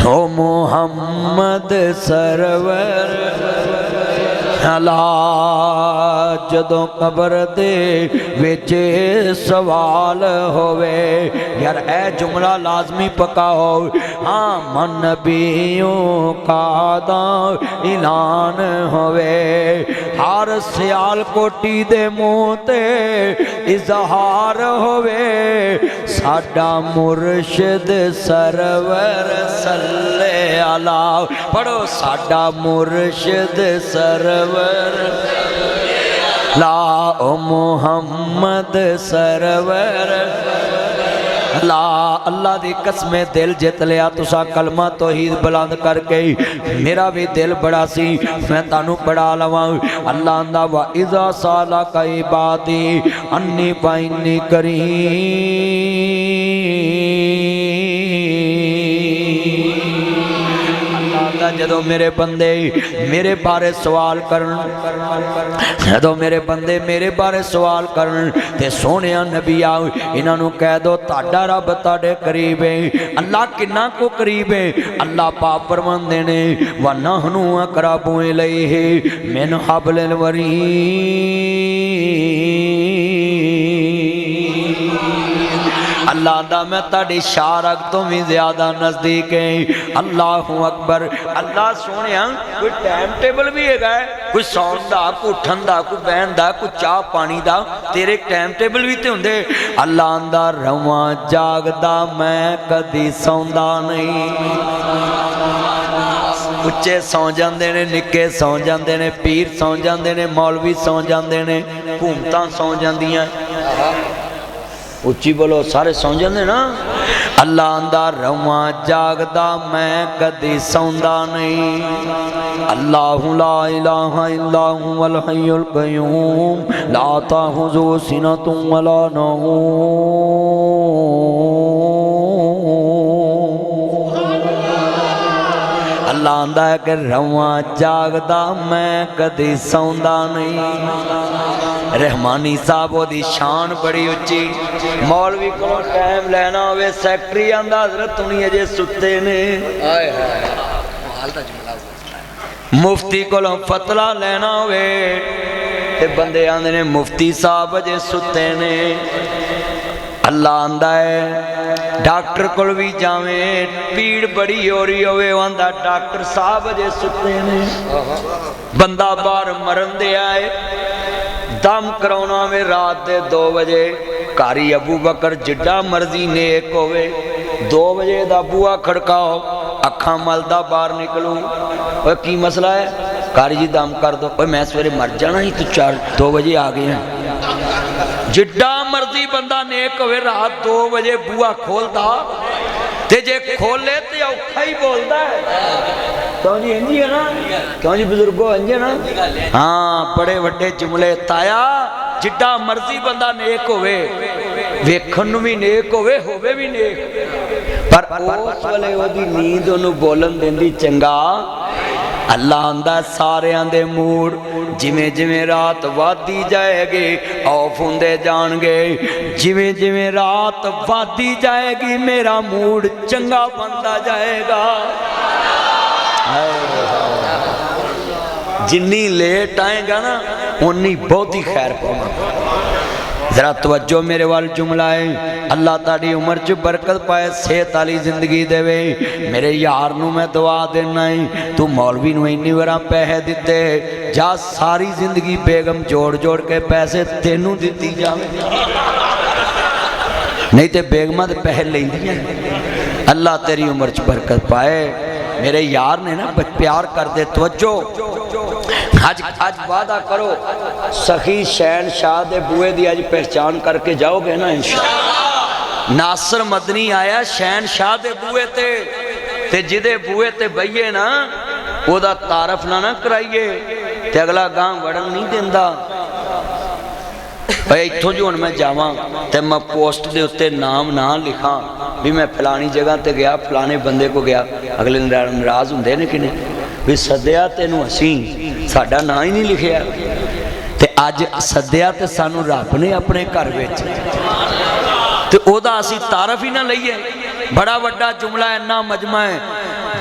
او محمد سرور اللہ جدوں قبر دے وچے سوال ہوئے یار اے جملہ لازمی پکا ہو ہاں من نبیوں کا دا اعلان ہوئے ہر سیال کوٹی دے منہ تے اظہار ہوئے ساڈا مرشد سرور صلی اللہ پڑھو ساڈا مرشد سرور لا محمد سرور لا اللہ دی قسم دل جت لیا تسا کلمہ توحید بلند کر کے میرا بھی دل بڑا سی میں تانوں پڑھا لواں اللہ اندہ وَإِذَا سَأَلَكَ عِبَادِي أَنِّي فَإِنِّي جدو میرے بندے میرے بارے سوال کرن جدو میرے بندے میرے بارے سوال کرن تے سونیا نبی آؤ انہاں نوں کہہ دو تاڈا رب تاڈے قریب ہے اللہ کنا کو قریب ہے اللہ پاک فرماندے نے وَنَحْنُ أَقْرَبُ إِلَيْهِ مِنْ حَبْلِ الْوَرِيدِ اللہ دا میں تاڑی شارک تو بھی زیادہ نزدیک ہیں اللہ اکبر اللہ سونے ہاں کوئی ٹائم ٹیبل بھی ہے گئے کوئی سون دا کوئی اٹھن دا کوئی بین دا کوئی چاہ پانی دا تیرے ٹائم ٹیبل بھی تے ہوندے اللہ اندہ رواں جاگ دا میں کدی سوندا نہیں اچھے سو جاندے نے نکے سو جاندے نے پیر سو جاندے نے مولوی سو جاندے نے حکومتاں سو جاندیاں اچھی بولو سارے سو جاندے نا اللہ اندہ رواں جاگدا میں کدی سوندا نہیں اللہ لا الہ الا هو الحی القیوم لا تأخذہ سنۃ ولا نوم اللہ اندہ ہے کہ رواں جاگدا میں کدی سوندا نہیں رحمانی صاحب وہ دی شان بڑی اچھی مولوی کو ٹائم لینا ہوئے سیکٹری آندہ حضرت انہی اجے ستے نے مفتی کو فتلہ لینا ہوئے تے بندے آندے نے مفتی صاحب اجے ستے نے اللہ آندہ ہے ڈاکٹر کل بھی جاویں پیڑ بڑی ہو رہی ہوئے آندہ ڈاکٹر صاحب اجے ستے نے بندہ بار مرن دے آئے دم کرونا میں رات دے 2 بجے کاری ابو بکر جڈا مرضی نیک ہوئے 2 بجے دا بوا کھڑکاؤ اکھاں ملدہ باہر نکلوں وہ کی مسئلہ ہے کاری جی دم کر دو میں سویرے مر جانا ہی تو 2 بجے آگئے ہیں جڈا مرضی بندہ نیک ہوئے رات 2 بجے بوا کھول دا تے جے کھولے تے اوکھا ہی بول دا ہے کیوں جی انجی ہے نا کیوں جی بزرگو انجی ہے نا ہاں بڑے وڈے جملے تایا جڈا مرضی بندہ نیک ہوئے ویکھن بھی نیک ہوئے بھی نیک پر اس والے وہ دی نیند انہوں بولن دین دی چنگا اللہ اندہ سارے آندے موڑ جمیں جمیں رات وادی جائے گی آف ہوندے جان گے جمیں رات وادی جائے گی میرا موڑ چنگا بندہ جائے گا جنی لیٹ آئیں گا نا انہی بہت ہی خیر پاؤں ذرا توجہ میرے وال جملہ ہے اللہ تاری عمر چ برکت پائے صحت والی زندگی دے میرے یار نو میں دعا دینا ہے تو مولوی نو انی ورا پیسے دیتے جا ساری زندگی بیگم جوڑ جوڑ کے پیسے تینوں دیتی جاوے نہیں تے بیگمہ دے پیسے لیں دیا اللہ تیری عمر چ برکت پائے میرے یار نے نا پیار کر دے توجہ آج وعدہ کرو سخی شہن شاہ دے بوئے دی آج پہچان کر کے جاؤ گے نا انشاءاللہ ناصر مدنی آیا شہن شاہ دے بوئے تے جدے بوئے تے بھئیے نا وہ دا تعارف نہ کرائیے تے اگلا گاں وڑن نہیں دیندہ بھائی اتھو جو ان میں جاواں تے میں پوسٹ دے اتے نام نہ لکھاں بھی میں فلانی جگہ تے گیا فلانے بندے کو گیا اگلے ناراض ہوں دے نکنے بھی صدیہ تینوں حسین ساڑھا نہ ہی نہیں لکھیا تے آج صدیہ تے سانو رب نے اپنے گھر وچ تے او دا اسی تعارف ہی نہ لئیے بڑا وڈا جملہ اینا مجمع ہے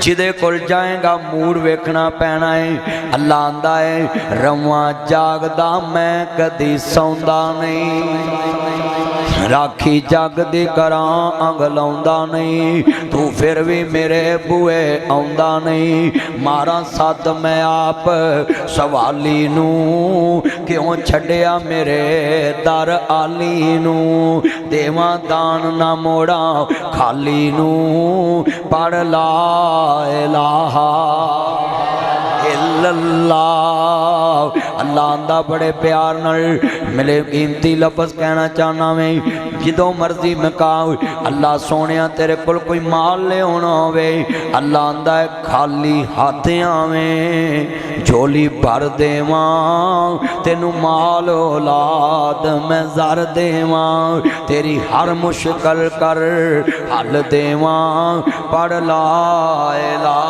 جدے کل جائیں گا موڑ ویکھنا پہنا ہے اللہ آندہ ہے رواں جاگ دا میں کدی سوندا نہیں راکھی جاگ دی کراں اگلاؤندہ نہیں تو پھر بھی میرے بوئے آؤندہ نہیں مارا ساتھ میں آپ سوالی نو کیوں چھڑیا میرے در آلی نو دیواں دان نہ موڑا خالی نو پڑھ لا الہ الا اللہ اللہ آندہ بڑے پیار نل ملے قیمتی لفظ کہنا چاہنا میں جدو مرضی میں کہا اللہ سونیا تیرے کل کوئی مال لے ہونا ہوئے اللہ آندہ ہے خالی ہاتھیاں میں جھولی بھر دے ماں تینو مال اولاد میں زر دے ماں تیری ہر مشکل کر حل دے ماں پڑھ لا الہ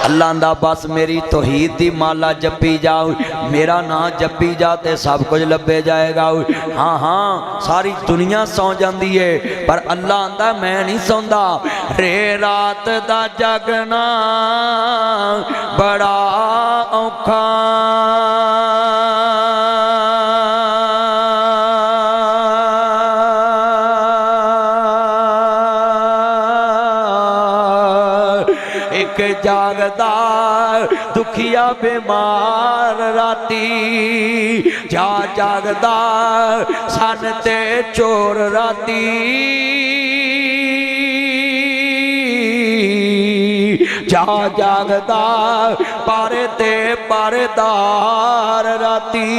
اللہ اندہ بس میری توحید دی مالا جپی جاؤ میرا نا جپی جاتے سب کچھ لبے جائے گا ہاں ہاں ساری دنیا سو جاندی ہے پر اللہ اندہ میں نہیں سوندا رے رات دا جگنا بڑا اوکھا جاگدار دکھیا بیمار راتی جا جاگدار سانتے چور راتی جا جاگدار پارے تے پارے دار راتی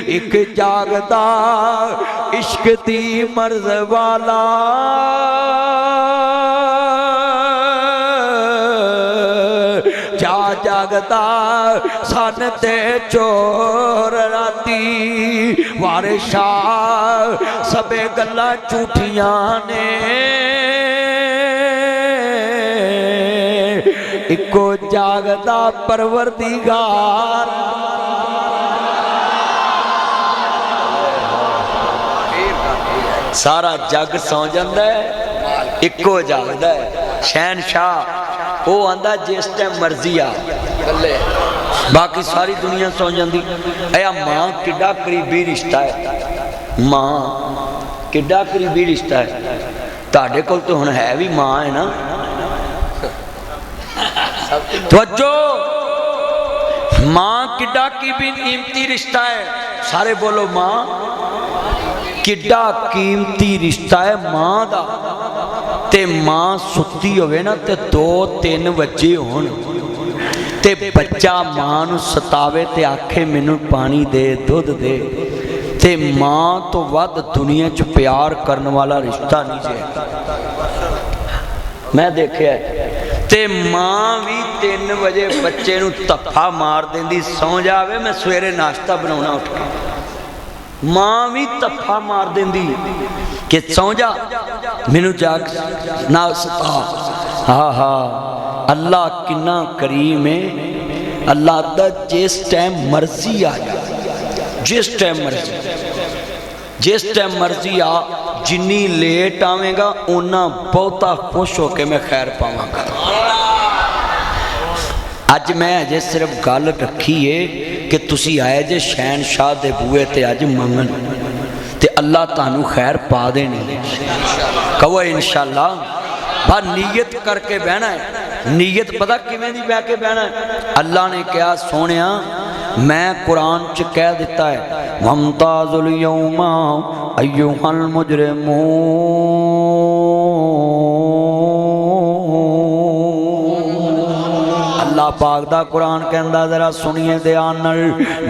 ایک جاگدار عشق دی مرض والا جاگتا سانتے چور راتی وارشاہ سبے گلہ چوٹیاں نے ایکو جاگتا پروردگار سارا جگ سو جاندہ ہے ایکو جاگتا ہے شہنشاہ وہ آندہ جس ٹائم مرضی آ باقی ساری دنیا سو جاندی ایا ماں کڈا قریبی رشتہ ہے ماں کڈا قریبی رشتہ ہے تاڑے کل تو ہن ہے بھی ماں ہے نا توجہ ماں کڈا قیمتی رشتہ ہے سارے بولو ماں کڈا قیمتی رشتہ ہے ماں دا تے ماں ستی ہوئے نا تے 2-3 بچے ہون تے بچہ ماں نو ستاوے تے آکھے منو پانی دے دودھ دے تے ماں تو ود دنیا چ پیار کرنے والا رشتہ نہیں جائے میں دیکھے ہے تے ماں بھی 3 بجے بچے نو تپھا مار دیں دی سو جاوے میں سویرے ناشتہ بناونا اٹھ کے ماں بھی تپھا مار دیں دی کہ سو جا منو جاگ نہ ستا ہاں ہاں اللہ کنا کریم ہے اللہ دا جس ٹائم مرضی آیا جس ٹائم مرضی آ جنی لیٹ آویں گا اونا بہتا خوش ہو کے میں خیر پاؤں گا آج میں صرف گال رکھی ہے کہ تسی آئے جے شہنشاہ دے بوئے تے اج منگن تے اللہ تانوں خیر پا دینے کہو انشاءاللہ با نیت کر کے بہنا ہے نیت پتہ کیویں دی بہ کے بہنا ہے اللہ نے کہا سونیا میں قرآن چ کہہ دیتا ہے وَامْتَازُ الْيَوْمَ أَيُّهَا الْمُجْرِمُونَ اللہ پاک دا قرآن کہندا ذرا سنیے دھیان نال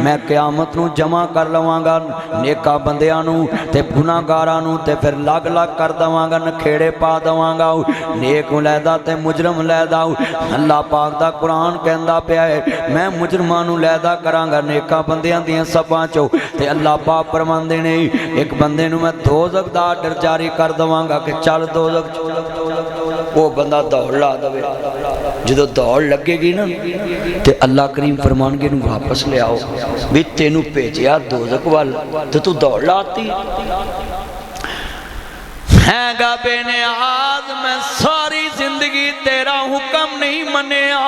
میں قیامت نو جمع کر لواں گا نیکا بندیاں نو تے گناہگاراں نو تے پھر لگ لگ کر دواں گا نکھیڑے پا دواں گا نیک علیحدہ تے مجرم علیحدہ اللہ پاک دا قرآن کہندا پیا ہے میں مجرماں نو علیحدہ کراں گا نیکا بندیاں دیاں سباں چوں تے اللہ پاک فرماندے نے ایک بندے نو میں دوزخ دا آرڈر جاری کر دواں گا کہ چل دوزخ وہ بندہ دوڑ لا دے جدو دوڑ لگے گی نا تے اللہ کریم فرمان گے نو واپس لے آؤ بھی تینو پیجیا دوزخ وال تو دوڑ لاتی ہے گا بے نیاز میں ساری زندگی تیرا حکم نہیں منیا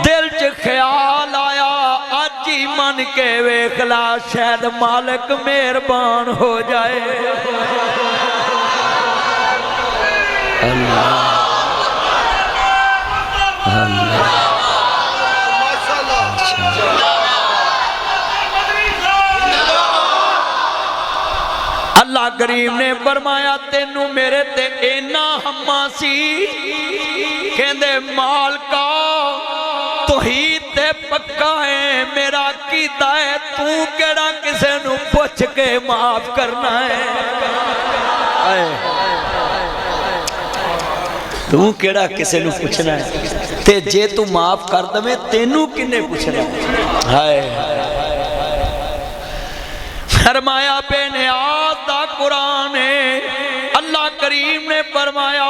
دل چ خیال آیا اج ہی من کے ویکھ لا شاید مالک مہربان ہو جائے اللہ اللہ کریم نے فرمایا تینوں میرے تے اینا ہمہ سی کہندے مالکا توحید تے پکا ہے میرا کیتا ہے تو کیڑا کسے نو پوچھ کے معاف کرنا ہے تو کیڑا کسے نو پوچھنا ہے تے جے تو معاف کر دے تینوں کنے پوچھنا ہے ہائے فرمایا بے نیاز دا قرآن ہے اللہ کریم نے فرمایا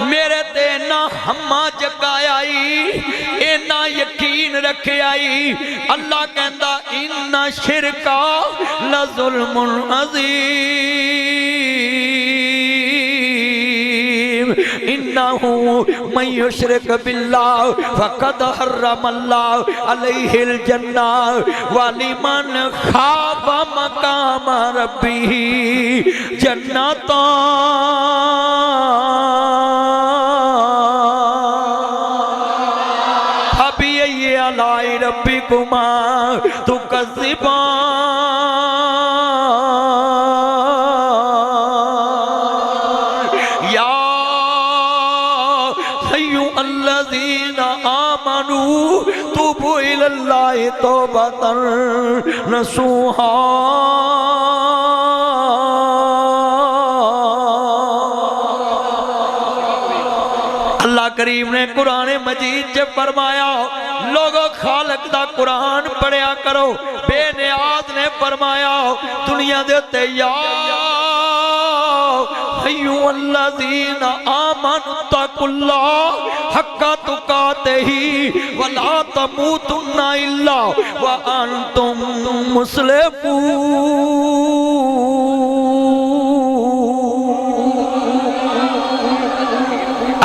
میرے تے نہ ہمہ جگایا اینا یقین رکھے آئی اللہ کہندا ان شرکا لظلم عظیم انہو من یشرک باللہ فقد حرم اللہ علیہ الجنہ ولمن خاف مقام ربی جنتا فبأي آلاء ربكما تكذبان الذين آمنوا توبوا إلى الله توبة نصوحا اللہ کریم نے قرآن مجید جب فرمایا لوگو خالق دا قرآن پڑھیا کرو بے نیاز نے فرمایا دنیا دیتے یا ایوہ الذین آمنوا اتقوا اللہ حق تقاتہ ولا تموتن الا وانتم مسلمون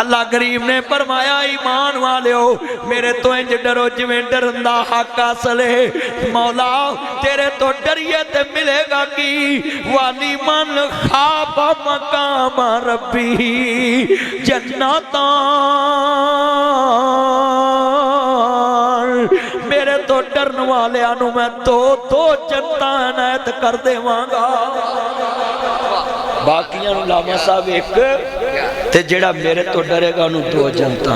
اللہ کریم نے فرمایا ایمان والے ہو میرے تو انج ڈرو جویں ڈرندا حق اصل ہے مولا تیرے تو ڈریے تے ملے گا کی والی من خواب مقام ربی جنتاں میرے تو ڈرن والے آنو میں دو جنتاں عنایت کر دے وانگا باقیاں علامہ صاحب ایک تے جڑا میرے تو ڈرے گا انہوں دو جنتا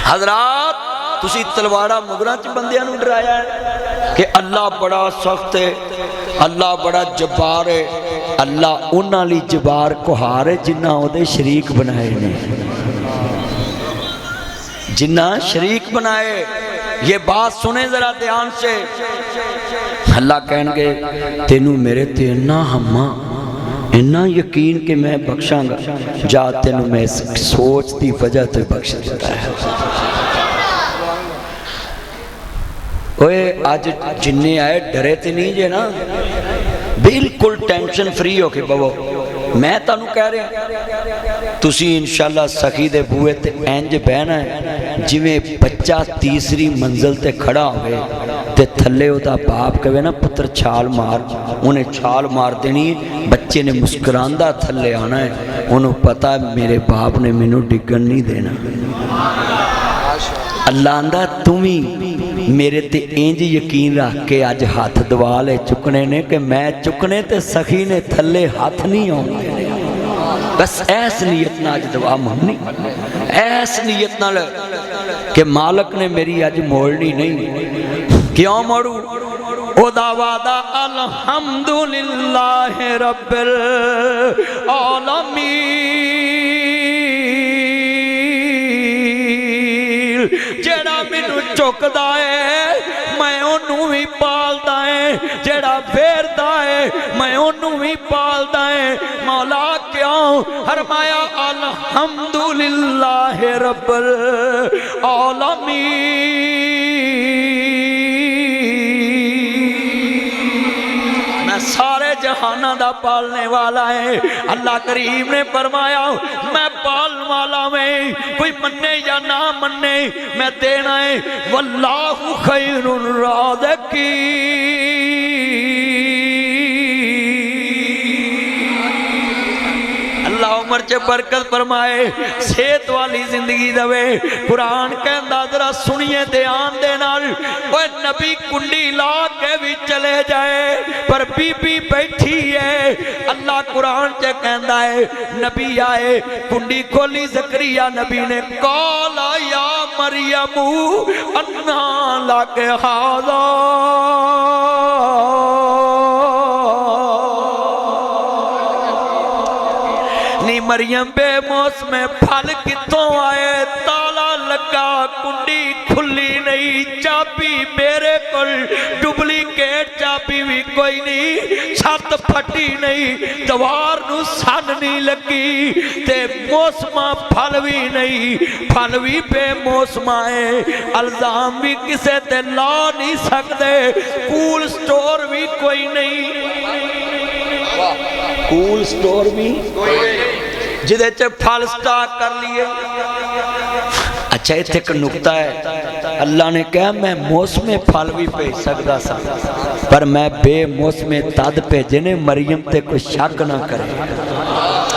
حضرات تسی تلوارہ مغرہ چی بندیاں نو ڈرایا ہے کہ اللہ بڑا سخت ہے اللہ بڑا جبار ہے اللہ انہاں لی جبار کو ہارے جنہ ہو دے شریک بنائے نے جنہ شریک بنائے یہ بات سنیں ذرا دھیان سے اللہ کہن گے تینوں میرے تینہ ہمہ انہا یقین کہ میں بخشاں گا جاتے نو میں سوچ دی وجہ تے بخش دیتا ہے اوے آج جننے آئے ڈرے تے نہیں جے نا بالکل ٹینشن فری ہو کے بابو میں تانوں کہہ رہا تسی انشاءاللہ سخی دے بوئے تے انج بہنا ہے جویں بچہ تیسری منزل تے کھڑا ہوئے تے تھلے ہوتا باپ کہے نا پتر چھال مار، انہیں چھال مار دینی، بچے نے مسکراندہ تھلے آنا ہے، انہوں پتہ میرے باپ نے مینوں ڈگن نہیں دینا۔ اللہ آندہ تمہیں میرے تے انج یقین رکھ کے آج ہاتھ دعا لے چکنے نے کہ میں چکنے تے سخی نے تھلے ہاتھ نہیں آن دینے، بس ایس نیت نہ آج دعا ماننی، ایس نیت نہ کہ مالک نے میری آج موڑنی نہیں، کیوں موڑوں؟ او دا وعدہ الحمدللہ رب العالمین، جیڑا مینوں چکدا ہے میں انہوں ہی پالدا ہے، جیڑا پھیردا ہے میں انہوں ہی پالدا ہے، مولا کیوں فرمایا الحمدللہ رب العالمین، میں سارے جہانہ دا پالنے والا ہے۔ اللہ کریم نے فرمایا میں پال والا میں کوئی مننے یا نہ مننے میں دینا ہے، واللہ خیر الرازقین۔ اللہ عمر چے برکت فرمائے، صحت والی زندگی دوے۔ قرآن کہندہ ذرا سنیے دھیان دے نال، اوہ نبی کنڈی لا کے بھی چلے جائے پر بی بی بیٹھی ہے۔ اللہ قرآن چے کہندہ ہے نبی آئے کنڈی کھولی، زکریا نبی نے قالا یا مریم انا لک ھذا، نی مریم بے موسم پھل کتوں آئے، تالا لگا کنڈی کھلی نہیں، چابی میرے کل ڈپلیکیٹ چابی بھی کوئی نہیں، چھت پھٹی نہیں، دوار نو سن نہیں لگی، تے موسمہ پھل بھی نہیں، پھل بھی بے موسمہ ہے، الزام بھی کسے تے لا نہیں سکتے، کول سٹور بھی کوئی نہیں، کول سٹور بھی جدے چے پھل سٹاک کر لیے۔ اچھا ایتھے ایک نکتہ ہے، اللہ نے کہا میں موسم پھل بھی بھیج سکتا سا پر میں بے موسم تد بھیجے نے مریم تے کوئی شک نہ کرے،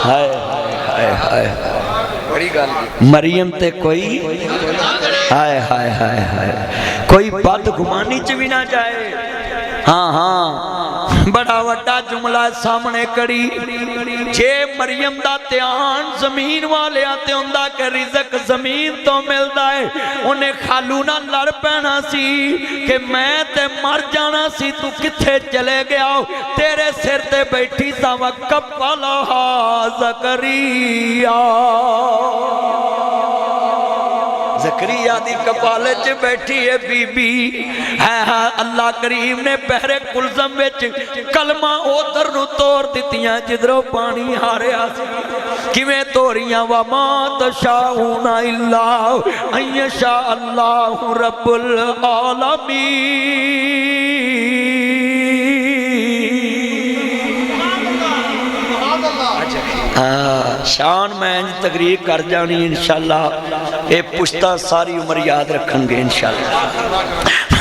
ہائے ہائے ہائے مریم تے کوئی ہائے ہائے ہائے ہائے کوئی بد گمانی چ بھی نہ جائے۔ ہاں ہاں بڑا وڈا جملہ سامنے کری، جے مریم دا تیان زمین والے آتے ہوندہ کہ رزق زمین تو ملدا ہے، انہیں خالو نہ لڑ پینا سی کہ میں تے مر جانا سی، تو کتھے چلے گیا ہو، تیرے سر تے بیٹھی سا وَقَبَّلَهَا زکریا، زکریہ دی کپالے چ بیٹھی ہے بی بی ہے۔ اللہ کریم نے بحر کلزم وچ کلمہ ادھر نو توڑ دتیاں جدروں پانی ہاریا سی، کیویں توڑیاں وَمَا تَشَاءُونَ إِلَّا أَن يَشَاءَ اللَّهُ رَبُّ الْعَالَمِينَ۔ شان میں تقریر کر جانی انشاءاللہ، اے پشتہ ساری عمر یاد رکھن گے انشاءاللہ۔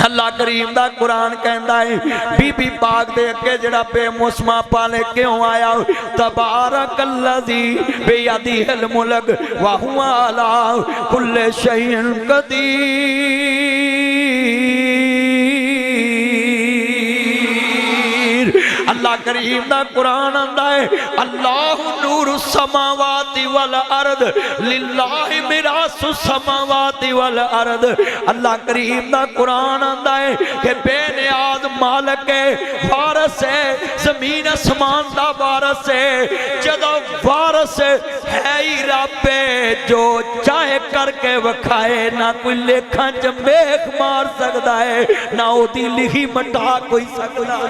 اللہ کریم دا قرآن کہندہ ہے بی بی پاک دے کے جڑا بے موسمہ پالے کیوں آیا، تبارک اللذی بیدیہ الملک وہو علی کل شیء قدیر۔ اللہ کریم دا قرآن آندہ ہے اللہ نور السماوات والارض للہ میراث السماوات والارض۔ اللہ کریم دا قرآن آندہ ہے کہ بے نیاز مالک ہے، وارث ہے، زمین اسمان دا وارث ہے، جدو وارث ہے ہی رب جو چاہے کر کے وکھائے، نہ کوئی لکھاں جمیخ مار سکتا ہے، نہ او دی لکھی مٹا کوئی سکتا ہے۔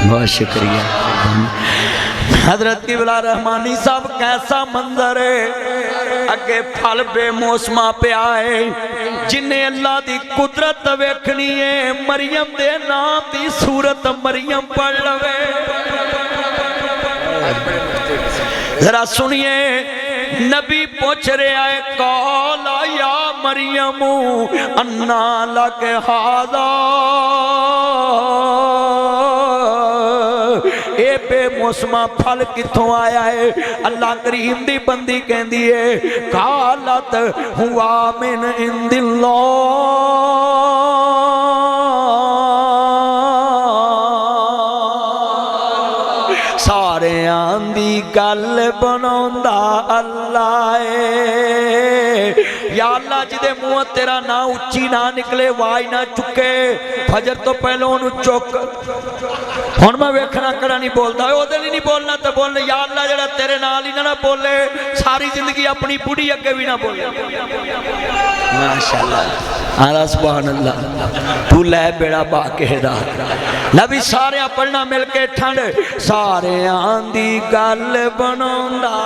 بہت شکریہ حضرت قبلہ رحمانی صاحب، کیسا منظر ہے۔ अगे फल बेमौसमा पिया है। जिन्हें अल्लाह दी कुदरत वेखनी है मरियम दे नाम दी सूरत मरियम पढ़ लवे। जरा सुनिए नबी पूछ रहा है कौला या मरियम अन्ना लक हादा ए बेमौसमा फल किथों आया है। अल्लाह करीम दी बंदी कहती है कालत हुआ मिन इंदिल्लाह। सारे आंदी गल बनांदा अल्लाह है। या अल्लाह जिदे मुंह तेरा ना उच्ची ना निकले आवाज ना चुके फजर तो पहले ओनू चुक। हुण मैं वेखना कड़ा नहीं बोलता ओदे नहीं बोलना तो बोलना या अल्लाह जड़ा तेरे नाल ही ना बोले सारी जिंदगी अपनी बुढ़ी अगे भी ना बोले। माशाअल्लाह आला सुभान अल्लाह तू लै बेड़ा बाके दा। नबी सारे पढ़ना मिल के ठंड सारे आंदी गल बनांदा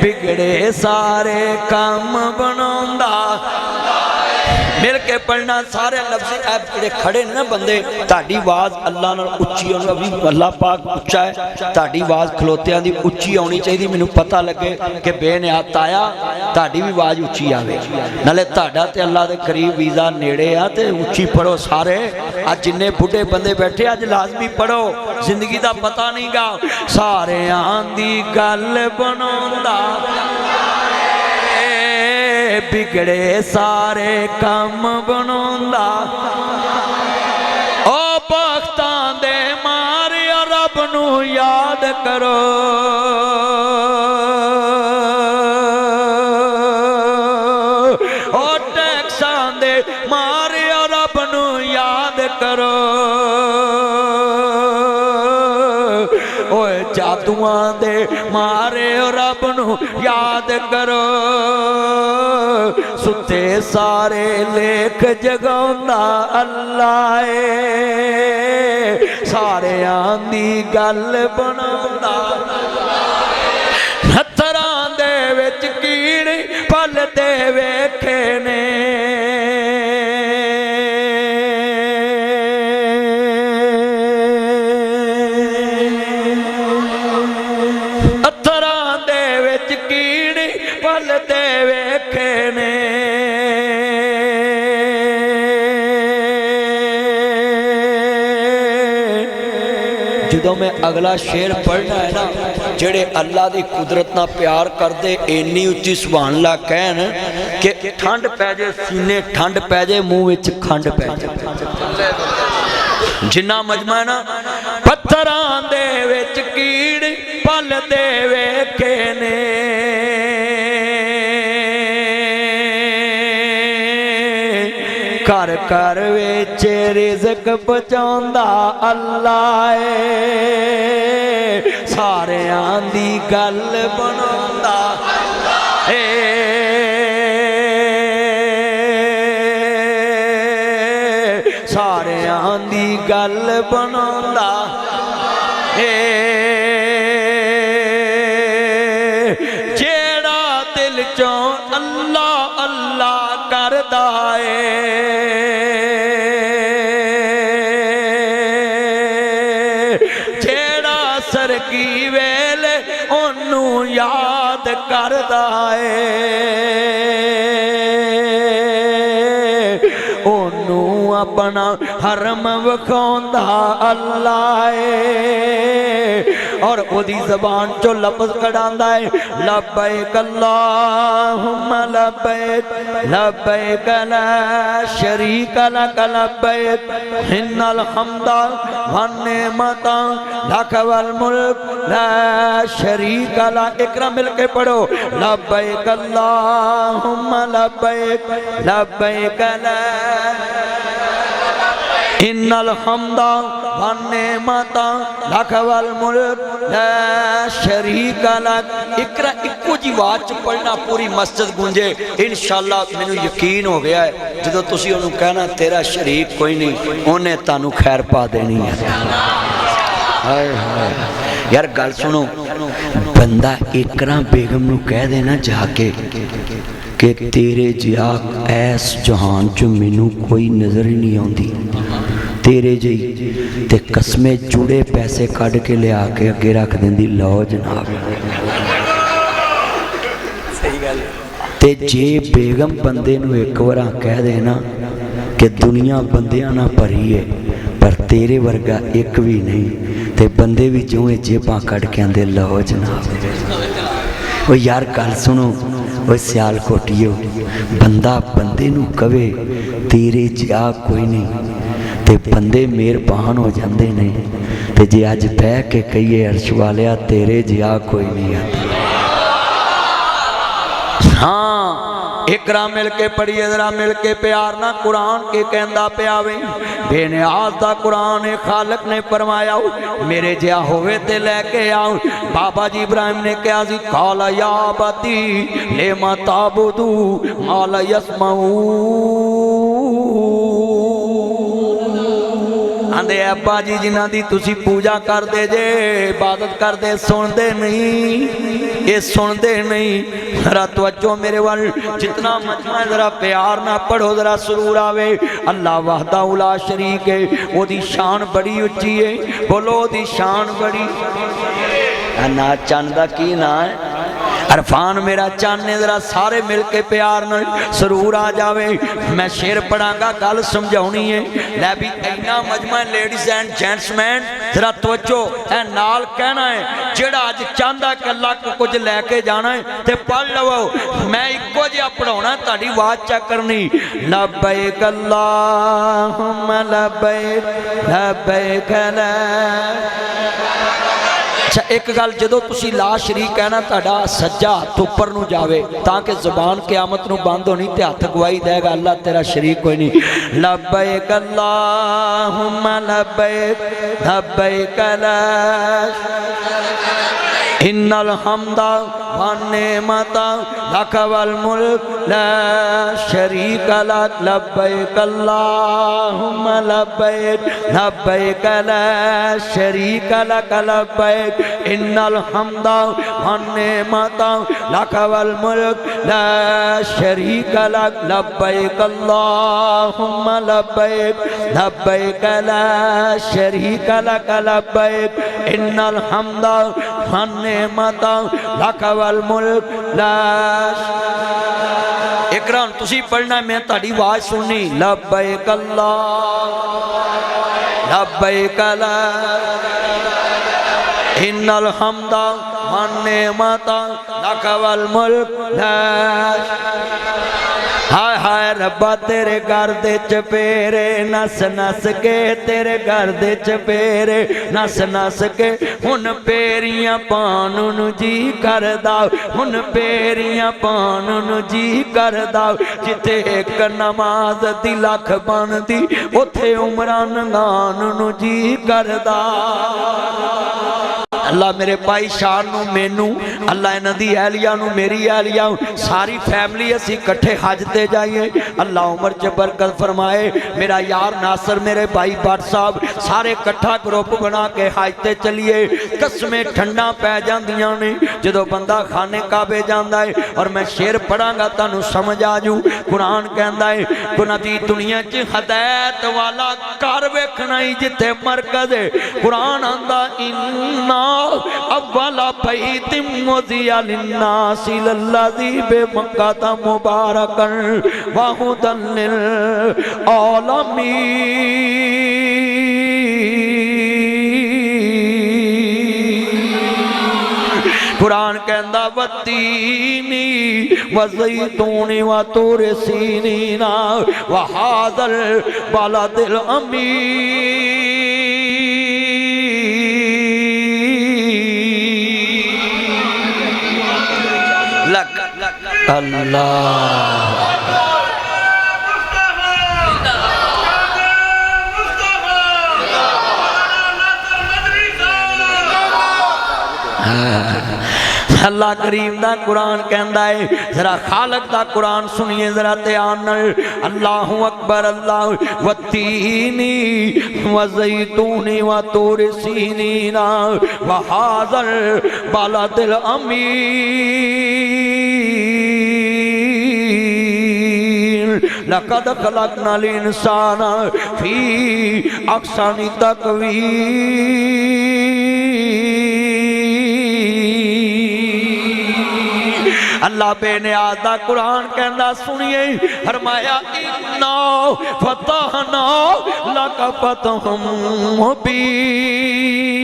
बिगड़े सारे काम बनांदा। मिल के पढ़ना सारे लफ्ज़ जेडे खड़े ने ना बंदे ताड़ी आवाज़ अल्लाह नाल उच्ची अभी अल्लाह पाक उच्चा है ताड़ी आवाज़ खलोतियां दी उच्ची आनी चाहिए। मैनू पता लगे कि बेनियात आया ताड़ी भी आवाज़ उच्ची आवे नाले ताड़ा ते अल्लाह दे करीब वीज़ा नेड़े आ ते उच्ची पढ़ो सारे। अज जिन्ने बुढ़े बंदे बैठे अज लाजमी पढ़ो जिंदगी दा पता नहीं गा। सारे आंदी गल बनांदा बिगड़े सारे काम बनांदा ओ बख्तां दे मारे रब नू याद करो। ओ टैक्सां दे मारे रब नू याद करो। ओए जादुआं दे मारे रब नू याद करो। सुते सारे लेख जगांदा अल्लाह है। सारे आंदी गल बनांदा हथरां दे विच कीड़े पलदे वेखे ने। हथरां दे विच कीड़े पलदे वेखे ने। जो मैं अगला शेर पढ़ना है ना जेड़े अल्लाह की कुदरत ना प्यार करते इन्नी उच्ची सुभान अल्लाह कहन कि ठंड पै जाए सीने ठंड पै जाए मुंह विच खंड पै जाए। जिन्ना मजमा है ना पत्थरां दे विच कीड़ पलदे वेखे ने। घर घर विच रिज़्क पहुंचांदा अल्लाह है। सारे आंदी गल बनांदा है। सारे आंदी गल बनांदा है। जेड़ा दिल चों अल्लाह अल्लाह करदा है सरकी वेले ओनू याद करदा है। ओनू अपना हरम विखांदा अल्लाह है। और ओदी ज़बान चो लफ्ज़ कढ़ांदा है लब्बैक अल्लाहुम्मा लब्बैक लब्बैक ला शरीक लक लब्बैक इन्नल हम्दा वन निअमता लक वल मुल्क ला शरीक लक। इकरा मिल के पढ़ो लब्बैक अल्लाहुम्मा लब्बैक लब्बैक ला इन्नल हम्दा वन निअमता लक वल मुल्क ला शरीक लक। इकरा इक्को जी आवाज़ च पढ़ना पूरी मस्जिद गूंजे इंशाअल्लाह। मैनू यकीन हो गया है जो तुसी उन्होंने कहना तेरा शरीक कोई नहीं उन्हें तानू खैर पा देनी है। हाय हाय यार गल सुनो, बंदा इकरा बेगम नू कह देना जाके कि तेरे जिहा ऐस जहान च मैनू कोई नज़र ही नहीं आती, तेरे जी ते कस्मे जुड़े पैसे कढ़ के लिया के अगे रख देंदी, लो जनाब। ते जे बेगम बंदे नू एक बार कह देना कि दुनिया बंदियां ना भरी है पर तेरे वर्गा एक भी नहीं, ते बंदे भी चूहे जेबां कढ़ के आंदे, लो जनाब। ओ यार गल सुनो, वो सियाल कोटियो, बंदा बंदे नू कवे तेरे जिहा कोई नहीं ते बंदे मेहरबान हो जाते ने, ते जे अज बह के कहिए अर्श वालिया तेरे जिहा कोई नहीं आता। हाँ इकरा मिल के पढ़िए जरा, मिल के प्यार ना कुरान के कहंदा पिया वे, बेनियाज दा कुरान है, खालक ने फरमाया मेरे जिहा होवे ते लेके आओ। बाबा जी इब्राहिम ने कहा सी काला या बती ले माताबुदू माला यसमाऊ, आंदे अब्बा जी जिन्हां दी तुसी पूजा करदे जे इबादत करदे सुनदे नहीं, ये सुनदे नहीं। जरा तवज्जो मेरे वाल, जितना मजमा जरा प्यार ना पढ़ो जरा सुरूर आवे। अल्लाह वहदा उला शरीक है, ओदी शान बड़ी उच्ची है, बोलो ओदी शान बड़ी। ना चंद दा की ना है अरफान मेरा चंद ने, जरा सारे मिल के प्यार न सरूर आ जावे। मैं शेर पढ़ांगा गल समझाउणी है, लै भी इन्ना मजमा लेडीज एंड जेंट्समैन जरा तवज्जो है नाल कहना है, जेड़ा अज चाहता कि अल्लाह को कुछ लैके जाना है ते पढ़ लवो। मैं इक्को जिहा पढ़ाउणा, तुहाडी आवाज़ चेक करनी। लब्बैक अल्लाहुम्मा लब्बैक लब्बैक ला। अच्छा एक गल, जदों तुसी ला शरीक कहना तुहाडा सज्जा हथ उपर नूं जावे ताकि ज़ुबान क़यामत नूं बंद होनी ते हथ गवाही देगा अल्लाह तेरा शरीक कोई नहीं। लब्बैक अल्लाहुम्मा लब्बैक लब्बैक ला इन्नल हम्दा वन्नेमता लक वल मुल्क ला शरीक लक। लब्बैक अल्लाहुम्मा लब्बैक लब्बैक ला शरीक लक लब्बैक इन्नल हम्दा वन्नेमता लक वल मुल्क ला शरीक लक। लब्बैक अल्लाहुम्मा लब्बैक लब्बैक ला शरीक लक लब्बैक इन्नल हम्दा वन्नेमता लक वल मुल्क ला। इकरा तुसी पढ़ना, मैं ताड़ी आवाज़ सुननी। लब्बैक अल्लाह लब्बैक ला इन्नल हम्दा वन्नेमता लक वल मुल्क ला। हाय हाय रब्बा तेरे घर दे चपेरे नस नस के, तेरे घर दे चपेरे नस नस के हुन पेरियां पान नूं जी करदा, हुन पेरियां पान नूं जी करदा। जिथे एक नमाज दी लख बनदी उथे उमरां नंगान नूं जी करदा। अल्लाह मेरे भाई शान नूं मैनू, अल्लाह इन्हां दी अहलिया नूं, मेरी अहलिया सारी फैमिली असीं इकट्ठे हज ते जाइए। अल्लाह उमर च बरकत फरमाए। मेरा यार नासर, मेरे भाई भट्ट साहब सारे इकट्ठा ग्रुप बना के हज ते चलिए। कसमें ठंडा पै जांदियां ने जदों बंदा खाने काबे जांदा है। और मैं शेर पढ़ांगा तुहानूं समझ आ जू। कुरान कहंदा है कुरान दी दुनिया च हदायत वाला घर वेखना ही जिथे मरकज है। कुरान आंदा इन्ना अव्वला बैतिम वुज़िया लिन्नासि लल्लज़ी बिमक्का मुबारकन व हुदन लिल आलमीन। कुरान कहंदा वत्तीनी व ज़ैतूनी व तूर सीनीना व हाज़ल बलदिल अमीन। अल्लाह اللہ کریم دا قرآن کہندا ہے ذرا خالق دا قرآن سنیے ذرا دھیان نال اللہ اکبر اللہ والتینی والزیتونی وطور سینین وہذا البلد الامین لقد خلقنا الانسان فی احسن تقویم اللہ بے نیاز دا قرآن کہنا سنیے فرمایا اِنَّا فَتَحْنَا لَكَ فَتْحًا مُبِينًا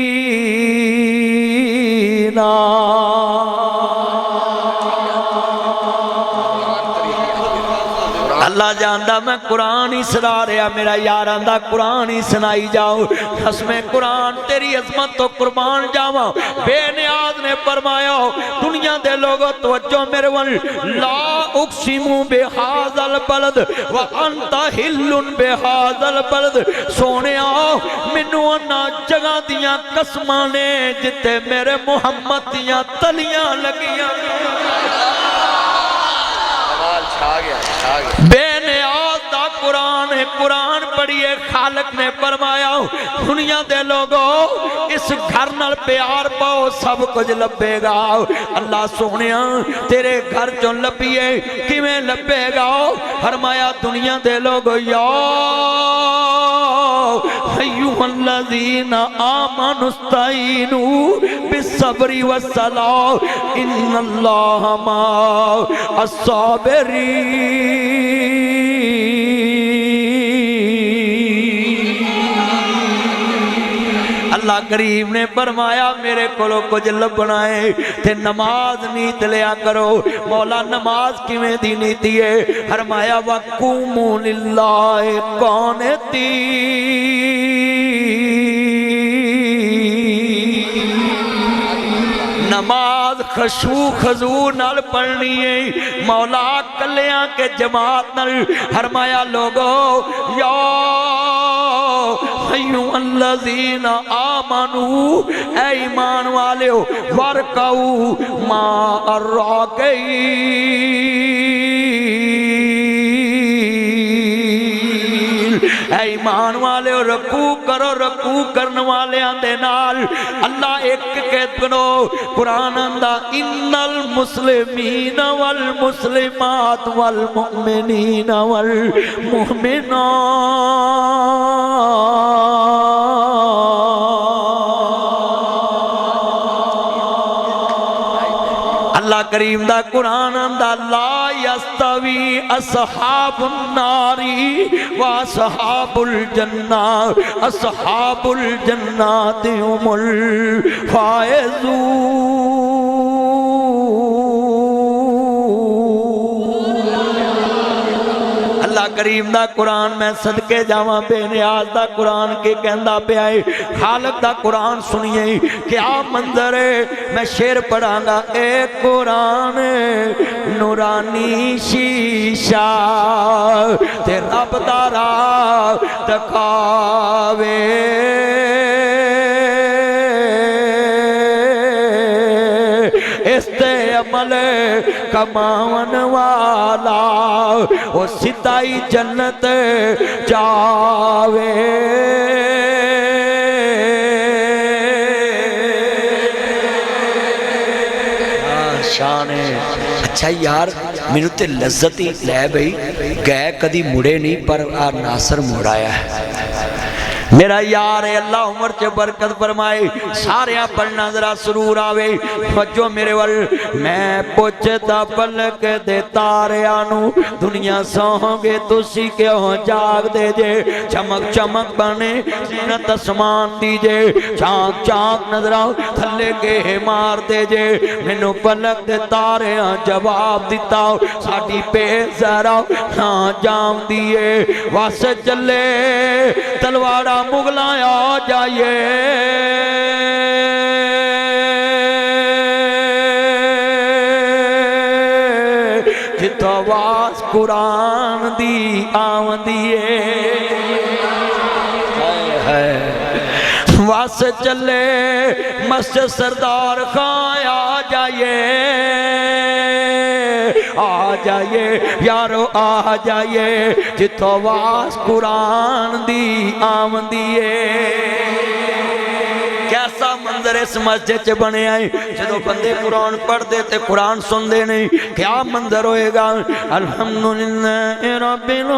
اللہ جاندہ میں قرآن ہی سنا رہا میرا یاران دا قرآن ہی سنائی جاؤ قسم قرآن تیری عظمت تو قربان جاؤ بے نیاز نے فرمایا دنیا دے لوگوں توجہ میرے ون لا اقسمو بہذا البلد وانت حل بہذا البلد سونے آؤ منو انا جگہ دیاں قسمانے جتے میرے محمد دیاں تلیاں لگیاں بے نیاز دا قرآن ہے قرآن پڑھیے خالق نے فرمایا دنیا دے لوگوں اس گھر نال پیار پاؤ سب کچھ لبے گا اللہ سونیا تیرے گھر جو لبیے کیویں لبے گا فرمایا دنیا دے لوگوں یا ایوہ الذین آمنوا استعینوا بالصبر والصلاة ان اللہ مع الصابرین اللہ کریم نے فرمایا میرے کولو کچھ لبنا ہے تے نماز نیت لیا کرو مولا نماز کیویں دی نیتی ہے فرمایا وَقُومُوا لِلَّهِ قَانِتِينَ نماز خشوع خضوع نال پڑھنی ہے مولا کلیاں کے جماعت نال فرمایا لوگو یا ایوہ الذین آمنوا اے ایمان والے ہو ورکعوا مع الراکعین اے ایمان والے ہو رکوع کرو رکوع کرنے والے آندے نال اللہ ایک کہت کنو قرآن اندہ ان المسلمین والمسلمات والمؤمنین والمؤمنات اللہ کریم دا قرآن اندہ لا یستوی اصحاب الناری و اصحاب الجنہ اصحاب الجنات هم الفائزون اللہ کریم دا قرآن میں صدقے جاواں بے نیاز دا قرآن کے کہندہ پہ آئے خالق دا قرآن سنیے کیا منظر ہے میں شعر پڑھاں گا اے قرآن نورانی شیشہ تے رب دارا دکھاوے عمل کماون والا وہ ستائی جنت جاوے شان ہے اچھا یار میرے تے لذت ہی لے بھئی گئے کدی مڑے نہیں پر ناصر مڑایا ہے میرا یار ہے اللہ عمر چے برکت فرمائے سارے پڑھنا ذرا سرور آوے وجہ میرے ول میں پوچھتا پلک دے تاریانو دنیا سوہوں گے تسی کیوں جاگ دے جے چمک چمک بنے زینت اسمان دی جے چاک چاک نظر آؤ تھلے کے مار دے جے مینو پلک دے تاریاں جواب دیتا ہو ساڑی پہ ذرا ہاں جام دیئے واسے چلے تلوارا مغلائیں آ جائیے جتو آواز قرآن دی آن دیئے वस चले मस्जिद सरदार खां आ जाइए यारो आ जाइए जिथों आवाज़ कुरान दी आमदी है। कैसा मंजर इस मस्जिद च बनया है, जदों बंदे कुरान पढ़ते ते कुरान सुनते नहीं, क्या मंजर होएगा। अल्हम्दुलिल्लाह रब्बिल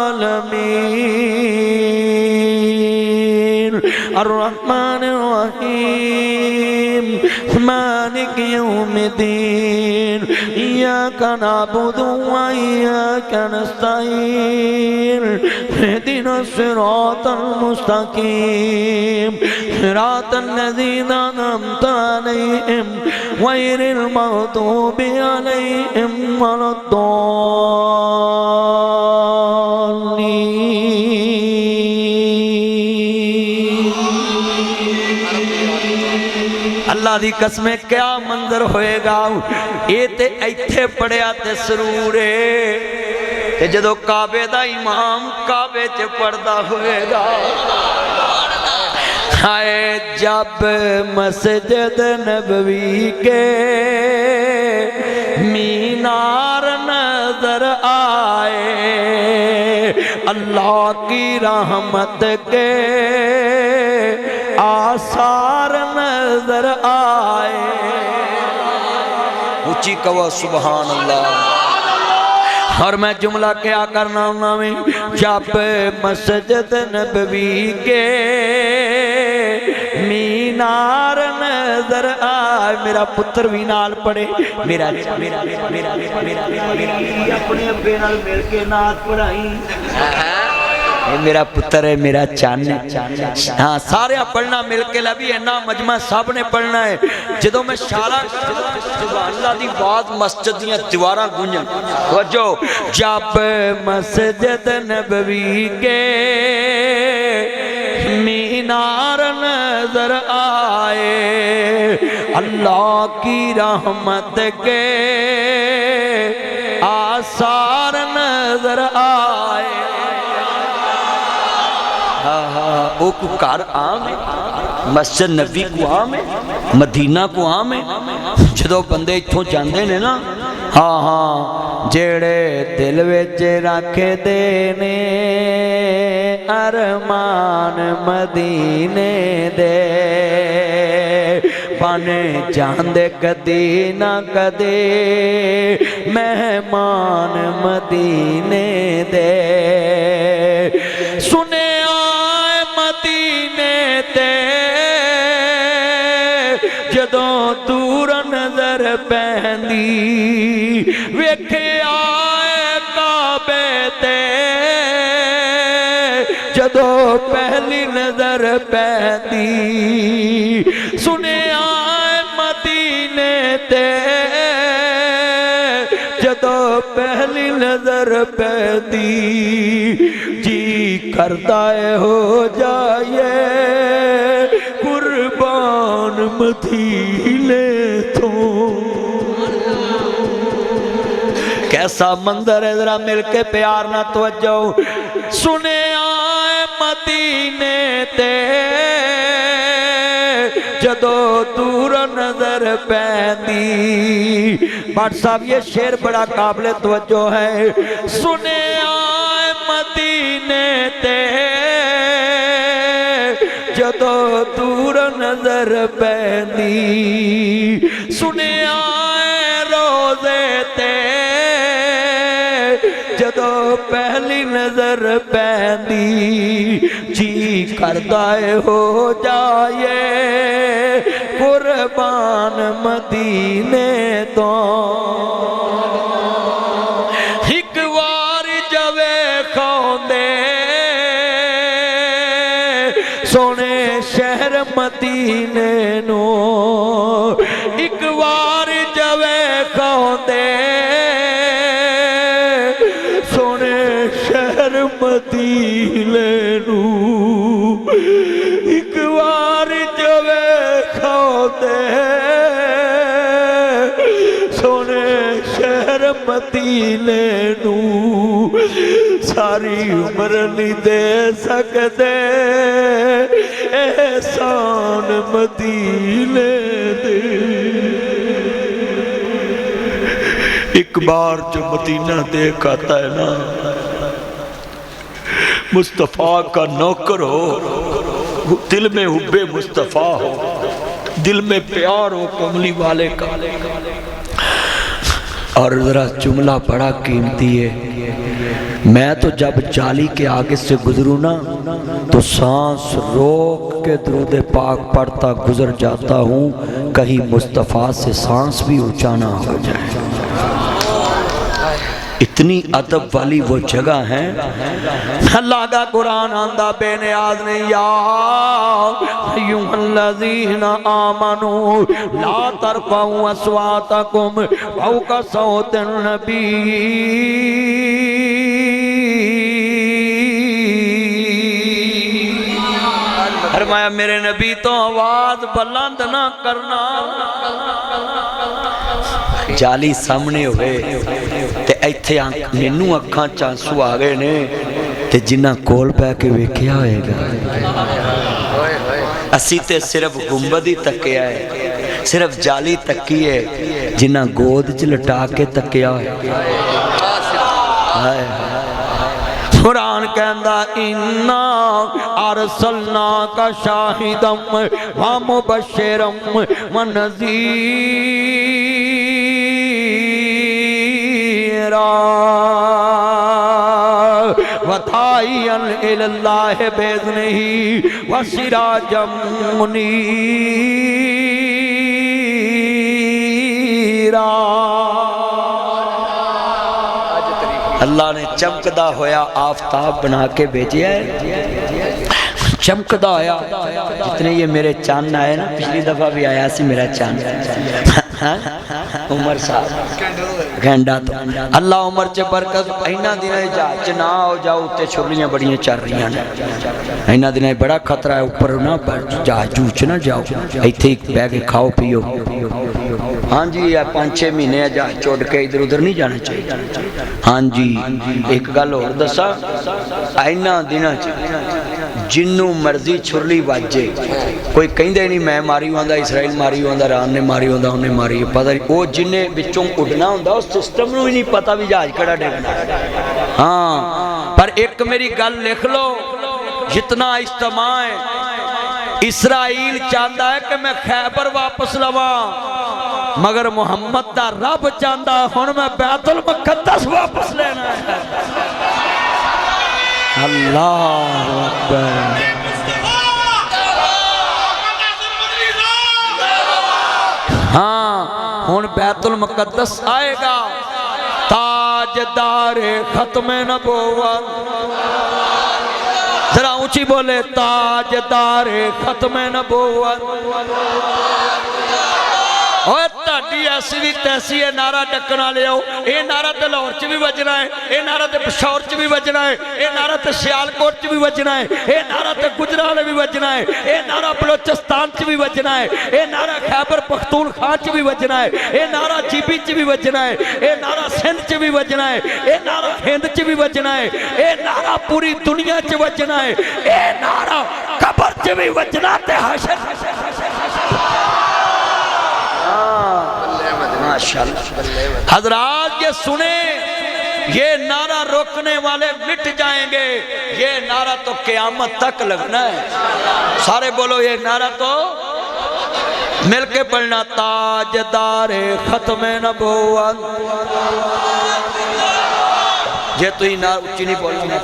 आलमीन अर्रहमानिर रहीम मालिक यौमिद्दीन इय्याका नअबुदु व इय्याका नस्तईन इहदिनस सिरातल मुस्तकीम सिरातल लज़ीना अनअमता अलैहिम गैरिल मग़दूबि अलैहिम वलद्दाल्लीन। अल्लाह दी कसम क्या मंजर होएगा। ये ते इत्थे पढ़िया ते सरूर है, जदों काबे दा इमाम काबे च पढ़दा होएगा। हाय जब मस्जिद नबवी के मीनार नजर आए, अल्लाह की रहमत के आसार नजर आए। ऊंची कहो सुभान अल्लाह। और मैं जुमला क्या करना हूं में, जब मस्जिद नबवी के मीनार नजर आए। मेरा पुत्र भी नाल पढ़े, मेरा अपने अब्बे नाल मिल के नात पढ़ाई। मेरा पुत्र है, मेरा चान है। हाँ सारे पढ़ना मिल के ला भी इन्ना मजमा सब ने पढ़ना है। जदों मैं शारा सुभान अल्लाह दी बात मस्जिद दी दीवारां गूंजन वजो। जब मस्जिद नबवी के मीनार नजर आए, अल्लाह की रहमत के आसार नजर आए। वो घर आम है, मस्जिद नबी को आम है, मदीना को आम है। जदों बंदे इत्थों जाते ने ना, हाँ हाँ जेड़े दिल विच रखदे ने अरमान मदीने दे, बन जांदे कदी ना कदे मेहमान मदीने दे। सुने मदीने ते जदों दूर नजर पैंदी, वेखे आए काबे ते जदों पहली नजर पैंदी। सुने आए मदीने ते जदों पहली नजर पैंदी, जी करता है हो जाए कुर्बान मदीने तो। कैसा मंजर है, जरा मिलके प्यार ना तवज्जो। सुने आए मदीने ते जदों दूर नजर पैंदी। भट्ट साहब ये शेर बड़ा काबिल तवज्जो है। सुने आए मदीने ते जदों दूर नजर पैंदी, सुने आए रोज़े ते जदों पहली नजर पैंदी, जी करदा है हो जाए कुर्बान मदीने तो। एक बार जवे खांदे सोने शहर मदीने नो, एक बार जवे खांदे सोने शहर मदीने नू, एक बार जवे खांदे सोने शहर मदीने नू। सारी उम्र नहीं दे सकते एहसान मदीने दे। एक बार जो मदीना देख आता है ना, मुस्तफ़ा का नौकर हो, दिल में हुब्बे मुस्तफ़ा हो, दिल में प्यार हो कमली वाले का। और ज़रा जुमला बड़ा कीमती है, मैं तो जब जाली के आगे से गुजरूँ ना तो सांस रोक के दुरूद पाक पढ़ता गुजर जाता हूँ, कहीं मुस्तफ़ा से सांस भी ऊंचा ना हो जाए। इतनी अदब वाली वो जगह है। अल्लाह का कुरान आंदा बेनियाज नहीं, या अय्युहल्लज़ीना आमनू ला तरफ़ऊ अस्वातकुम फ़ौक़ा सौतिन नबी। फरमाया मेरे नबी तो आवाज बुलंद ना करना। जाली सामने होवे ते इत्थे मैनू अखां च आंसू आ गए ने, ते जिन्ना कोल पै के वेख्या होएगा। असी ते सिर्फ गुंबद ही तकिया है, सिर्फ जाली तकी है, जिन्ना गोद च लटा के तकिया होएगा। कुरान कहंदा इन्ना अरसलना का शाहिदम व मुबश्शिरम व नज़ीरा व दाइयन इलल्लाह बिइज़्निही व सिराजम मुनीरा। अल्लाह ने चमकदा होया आफताब बना के भेजा है, चमकदा होया। जितने ये मेरे चांद आए ना, पिछली दफा भी आया सी मेरा चांद, उमर साहब घंटा तो अल्लाह उमर च बरकत। इन्हां दिनां जहाज च ना हो जाओ, उत्ते छुरलियां बड़ियां चल रही ने। इन्हां दिनां बड़ा खतरा है, ऊपर ना जहाज जूह च ना जाओ, इत्थे ही बह के खाओ पियो। हाँ जी, 5-6 महीने जहाज चुड़ के इधर उधर नहीं जाना चाहिए। हाँ जी, एक गल होर दसा, इन्हां दिनां च जिन्नू मर्जी छुरली वाजे, कोई कहंदे नहीं मैं मारी आंदा, इसराइल मारी आंदा, ईरान ने मारी आंदा, उन्हें मारी, पता नहीं वो जिन्हें बिचों उड़ना होंदा उस सिस्टम नूं ही नहीं पता भी जहाज कड़ा डेगना। हाँ, पर एक मेरी गल लिख लो, जितना इज्तिमा है, इसराइल चाहता है कि मैं खैबर वापस लवा, मगर मुहम्मद दा रब चाहता हुण मैं बैतुल मुक़द्दस वापस लेना है। अल्लाह अकबर। हाँ, हुण बैतुल मुक़द्दस आएगा, ताजदारे खत्मे नबुव्वत। जरा ऊंची बोले, ताजदारे खत्मे नबुव्वत। ऐसी भी तैसी है नारा डकन वाले आओ, ये नारा तो लाहौर च भी बजना है, ये नारा तो पिशौर च भी बजना है, ये नारा तो सियालकोट च भी बजना है, ये नारा तो गुजरात भी बजना है, ये नारा बलोचिस्तान च भी बजना है, ये नारा खैबर पख्तूनख्वा च भी बजना है, ये नारा जीबी च भी बजना है, ये नारा सिंध च भी बजना है, ये नारा हिंद च भी बजना है, ये नारा पूरी दुनिया च बजना है, ये नारा कबर च भी बजना ते हशर। हजरात ये सुने, ये नारा रोकने वाले मिट जाएंगे, ये नारा तो क़यामत तक लगना है। सारे बोलो ये नारा तो मिलके पढ़ना, ताजदारे खत्मे नबुव्वत। जे तुम ना उच्ची नहीं बोलना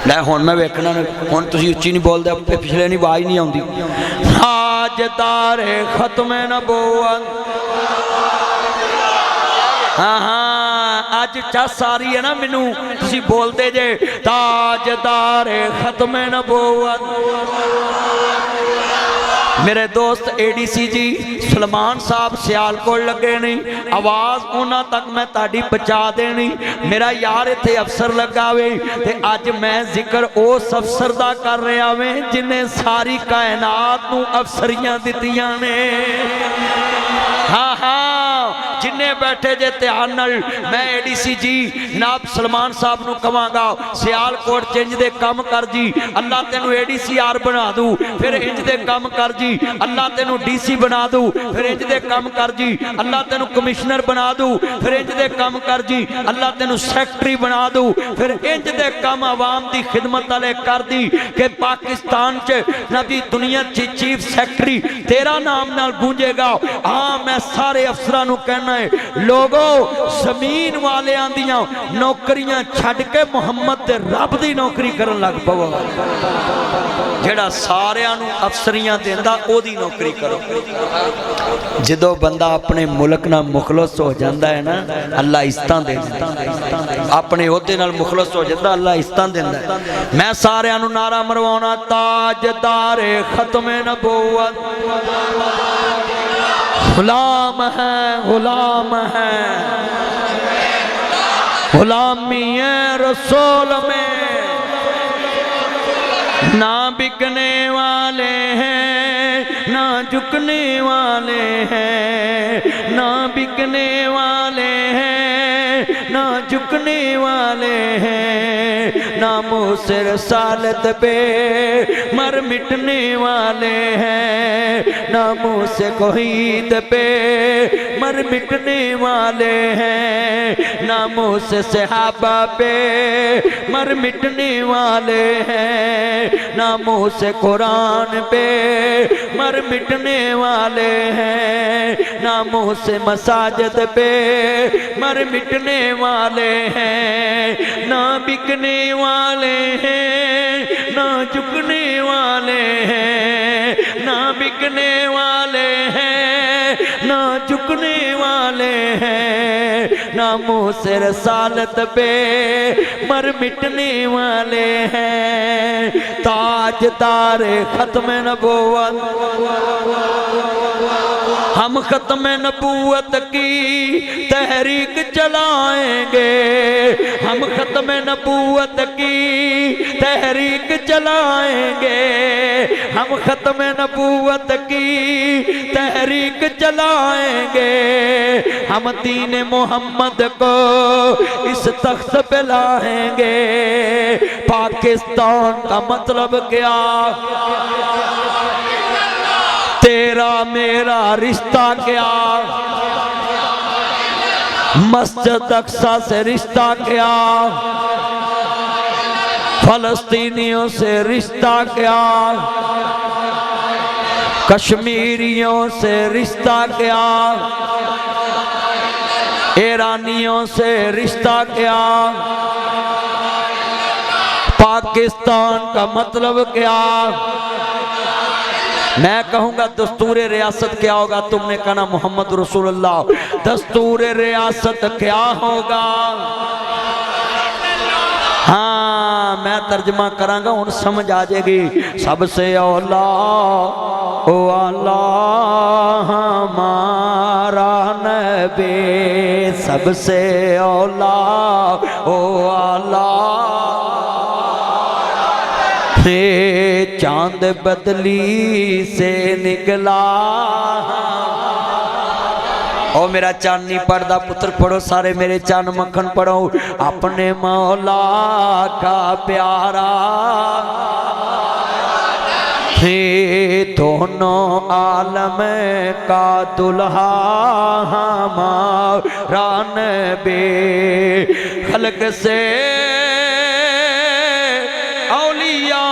लै, हुण मैं वेखना, हुण तुसीं उच्ची नहीं बोलदे, पिछले नहीं आवाज़ नहीं आउंदी। ताजदारे खत्मे नबुव्वत। हाँ हाँ, अज चस आ रही है ना मैनू, तुसीं बोलते जे ताजदारे खत्मे नबुव्वत। मेरे दोस्त एडीसी जी सलमान साहब सियालकोट लगे नहीं, आवाज़ उन्हां तक मैं ताड़ी पहुँचा देनी। मेरा यार इत्थे अफसर लगा वे, ते अज मैं जिक्र उस अफसर दा कर रहा वे जिन्हें सारी कायनात नूं अफसरियां दित्तियां ने। हाँ हाँ, जिन्ने बैठे जे ध्यान नाल मैं एडीसी जी जनाब सलमान साहब नूं कहांगा सियालकोट च इंज दे काम कर जी अल्लाह तेनू ADCR बना दूं फिर इंज दे काम कर जी अल्लाह तेनू DC बना दूं फिर इंज दे काम कर जी अल्लाह तेनू कमिश्नर बना दूं फिर इंज दे काम कर जी अल्लाह तेनू सैकटरी बना दूं फिर इंज दे काम आवाम दी खिदमत वाले कर दी कि पाकिस्तान च नबी दुनिया च चीफ सैकटरी तेरा नाम नाल गूंजेगा। हाँ मैं सारे अफसरां नूं कहना है लोगो जमीन वालियां दियां नौकरियां छड्ड के मुहम्मद दे रब दी नौकरी करन लग पवो जेड़ा सारियां नूं अफसरियां देंदा ओदी नौकरी करो। जदों बंदा अपने मुल्क नाल मुखलस हो जाता है ना अल्लाह इज्जतां देंदा अपने ओहदे नाल मुखलस हो जाता अल्लाह इज्जतां देंदा। मैं सारियां नूं नारा मरवाउणा ताजदारे खत्मे नबूवत गुलाम है गुलामी रसूल में ना बिकने वाले हैं ना झुकने वाले हैं ना बिकने वाले हैं ना झुकने वाले हैं ना मुँह से रसालत पे मर मिटने वाले हैं ना मुँह से कोहीद पे मर मिटने वाले हैं ना मुँह से सहाबा पे मर मिटने वाले हैं ना मुँह से कुरान पे मर मिटने वाले हैं ना मुँह से मसाजिद पे मर मिटने वाले हैं ना बिकने वाले हैं ना झुकने वाले हैं ना बिकने वाले हैं ना झुकने वाले हैं ना मुँह से रसालत पे मर मिटने वाले हैं ताजदारे खत्म नबूवत हम खत्म नबूवत की तहरीक चलाएंगे हम खत्म नबूवत की तहरीक चलाएंगे हम खत्म नबूवत की तहरीक चलाएंगे हम दीन मोहम्मद को इस तख्त पे लाएंगे। पाकिस्तान का मतलब क्या तेरा मेरा रिश्ता क्या मस्जिद अक्सा से रिश्ता क्या फलस्तीनियों से रिश्ता क्या कश्मीरियों से रिश्ता क्या ईरानियों से रिश्ता क्या पाकिस्तान का मतलब क्या। मैं कहूँगा दस्तूर रियासत क्या होगा तुमने कहना मोहम्मद रसूलुल्लाह। दस्तूर रियासत क्या होगा हाँ मैं तर्जमा करांगा उन समझ आ जाएगी। सबसे औला ओ अल्लाह हमारा नबी सबसे औला ओ अल्लाह चांद बदली से निकला। ओ मेरा चांद नहीं पढ़दा पुत्र पढ़ो सारे मेरे चांद मक्खन पढ़ो अपने मौला का प्यारा हे दोनों आलम का दुल्हा हमारा नबी खल्क से औलिया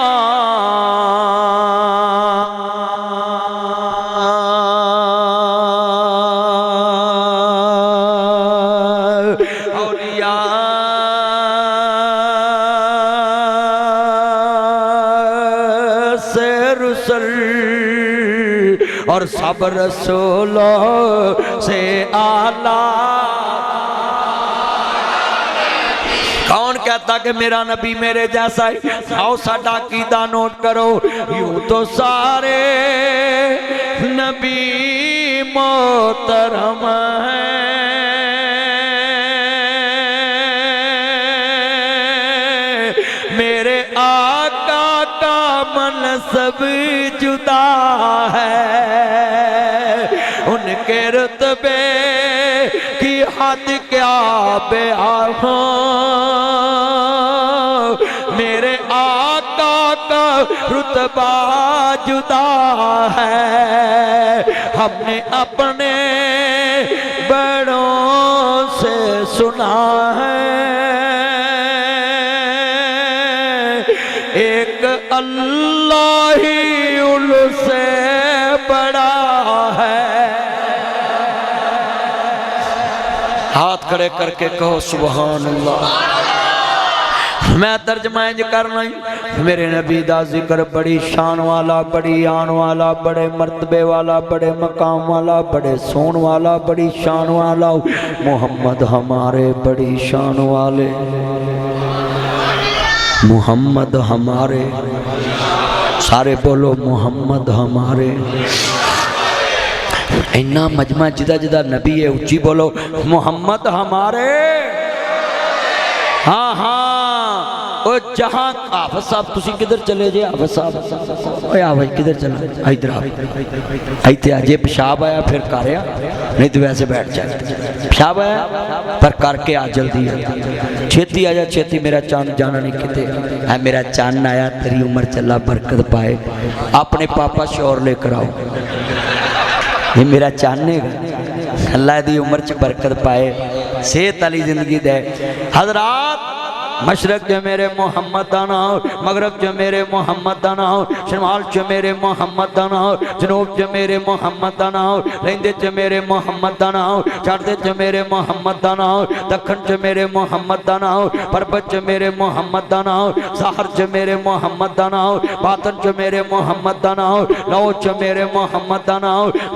और सब रसूलों से आला। कौन कहता कि मेरा नबी मेरे जैसा है। आओ साडा अकीदा नोट करो यूं तो सारे नबी मोहतरम हैं मेरे आका का मनसब जुदा है उनके रुतबे قد کیا بیاں میرے آقا کا رتبہ جدا ہے ہم نے اپنے بڑوں سے سنا ہے ایک اللہ ہی ان سے بڑا ہے ہاتھ کھڑے کر کے کہو سبحان اللہ میں ترجمہ انج کرنا میرے نبی دا ذکر بڑی شان والا بڑی آن والا بڑے مرتبے والا بڑے مقام والا بڑے سون والا بڑی شان والا محمد ہمارے بڑی شان والے محمد ہمارے سارے بولو محمد ہمارے اینا مجمع جدہ جدہ نبی ہے اچھی بولو محمد ہمارے ہاں ہاں او جہاں حافظ صاحب تسی کدھر چلے جے حافظ صاحب اوہ آواز کدھر چلے ادھر آپ ایتے آجے پیشاب آیا پھر کاریا نہیں تو ویسے بیٹھ جائے پیشاب آیا پر کر کے آ جلدی ہے چھیتی آجا چھیتی میرا چاند جانا نہیں کتے ہے میرا چاند آیا تیری عمر چلا برکت پائے اپنے پاپا شور لے کر آؤ یہ میرا چاندنے گا اللہ دی عمر چ برکت پائے صحت علی زندگی دے حضرات مشرق جو میرے محمد دانا مغرب جو میرے محمد دانا شمال جو میرے محمد دانا جنوب جو میرے محمد دانا رہندے جو میرے محمد دانا چاردے جو میرے محمد دانا دکھن جو میرے محمد دانا پربت جو میرے محمد دانا ساحر جو میرے محمد دانا باطن جو میرے محمد دانا لو جو میرے محمد دانا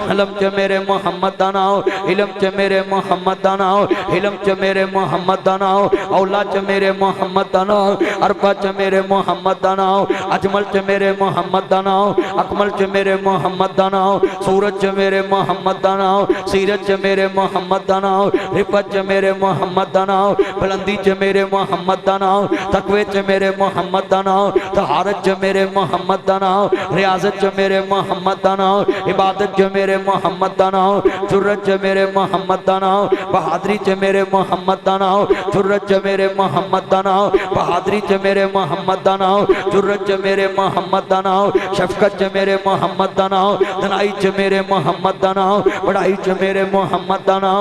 علم جو میرے محمد دانا علم جو میرے محمد دانا علم جو میرے محمد دانا اولاد جو میرے محمد دانا اربا چ میرے محمد دانا اجمل چ میرے محمد دانا اکمل چ میرے محمد دانا سورج چ میرے محمد دانا سیرت چ میرے محمد دانا رفت چ میرے محمد دانا بلندی چ میرے محمد دانا تقوی چ میرے محمد دانا طہارت چ میرے محمد دانا ریاضت چ میرے محمد دانا عبادت چ میرے محمد دانا جرت چ میرے محمد دانا بہادری چ میرے محمد دانا جرت چ میرے محمد دانا بہادری چ میرے محمد دانا جرت چ میرے محمد دانا شفقت چ میرے محمد دانا دنائی چ میرے محمد دانا بڑائی چ میرے محمد دانا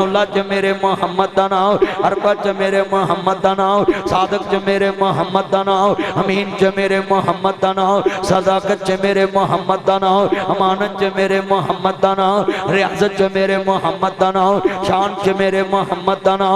اولاد چ میرے محمد دانا اربا چ میرے محمد دانا صادق چ میرے محمد دانا امین چ میرے محمد دانا صداقت چ میرے محمد دانا امانت چ میرے محمد دانا ریاضت چ میرے محمد دانا شان چ میرے محمد دانا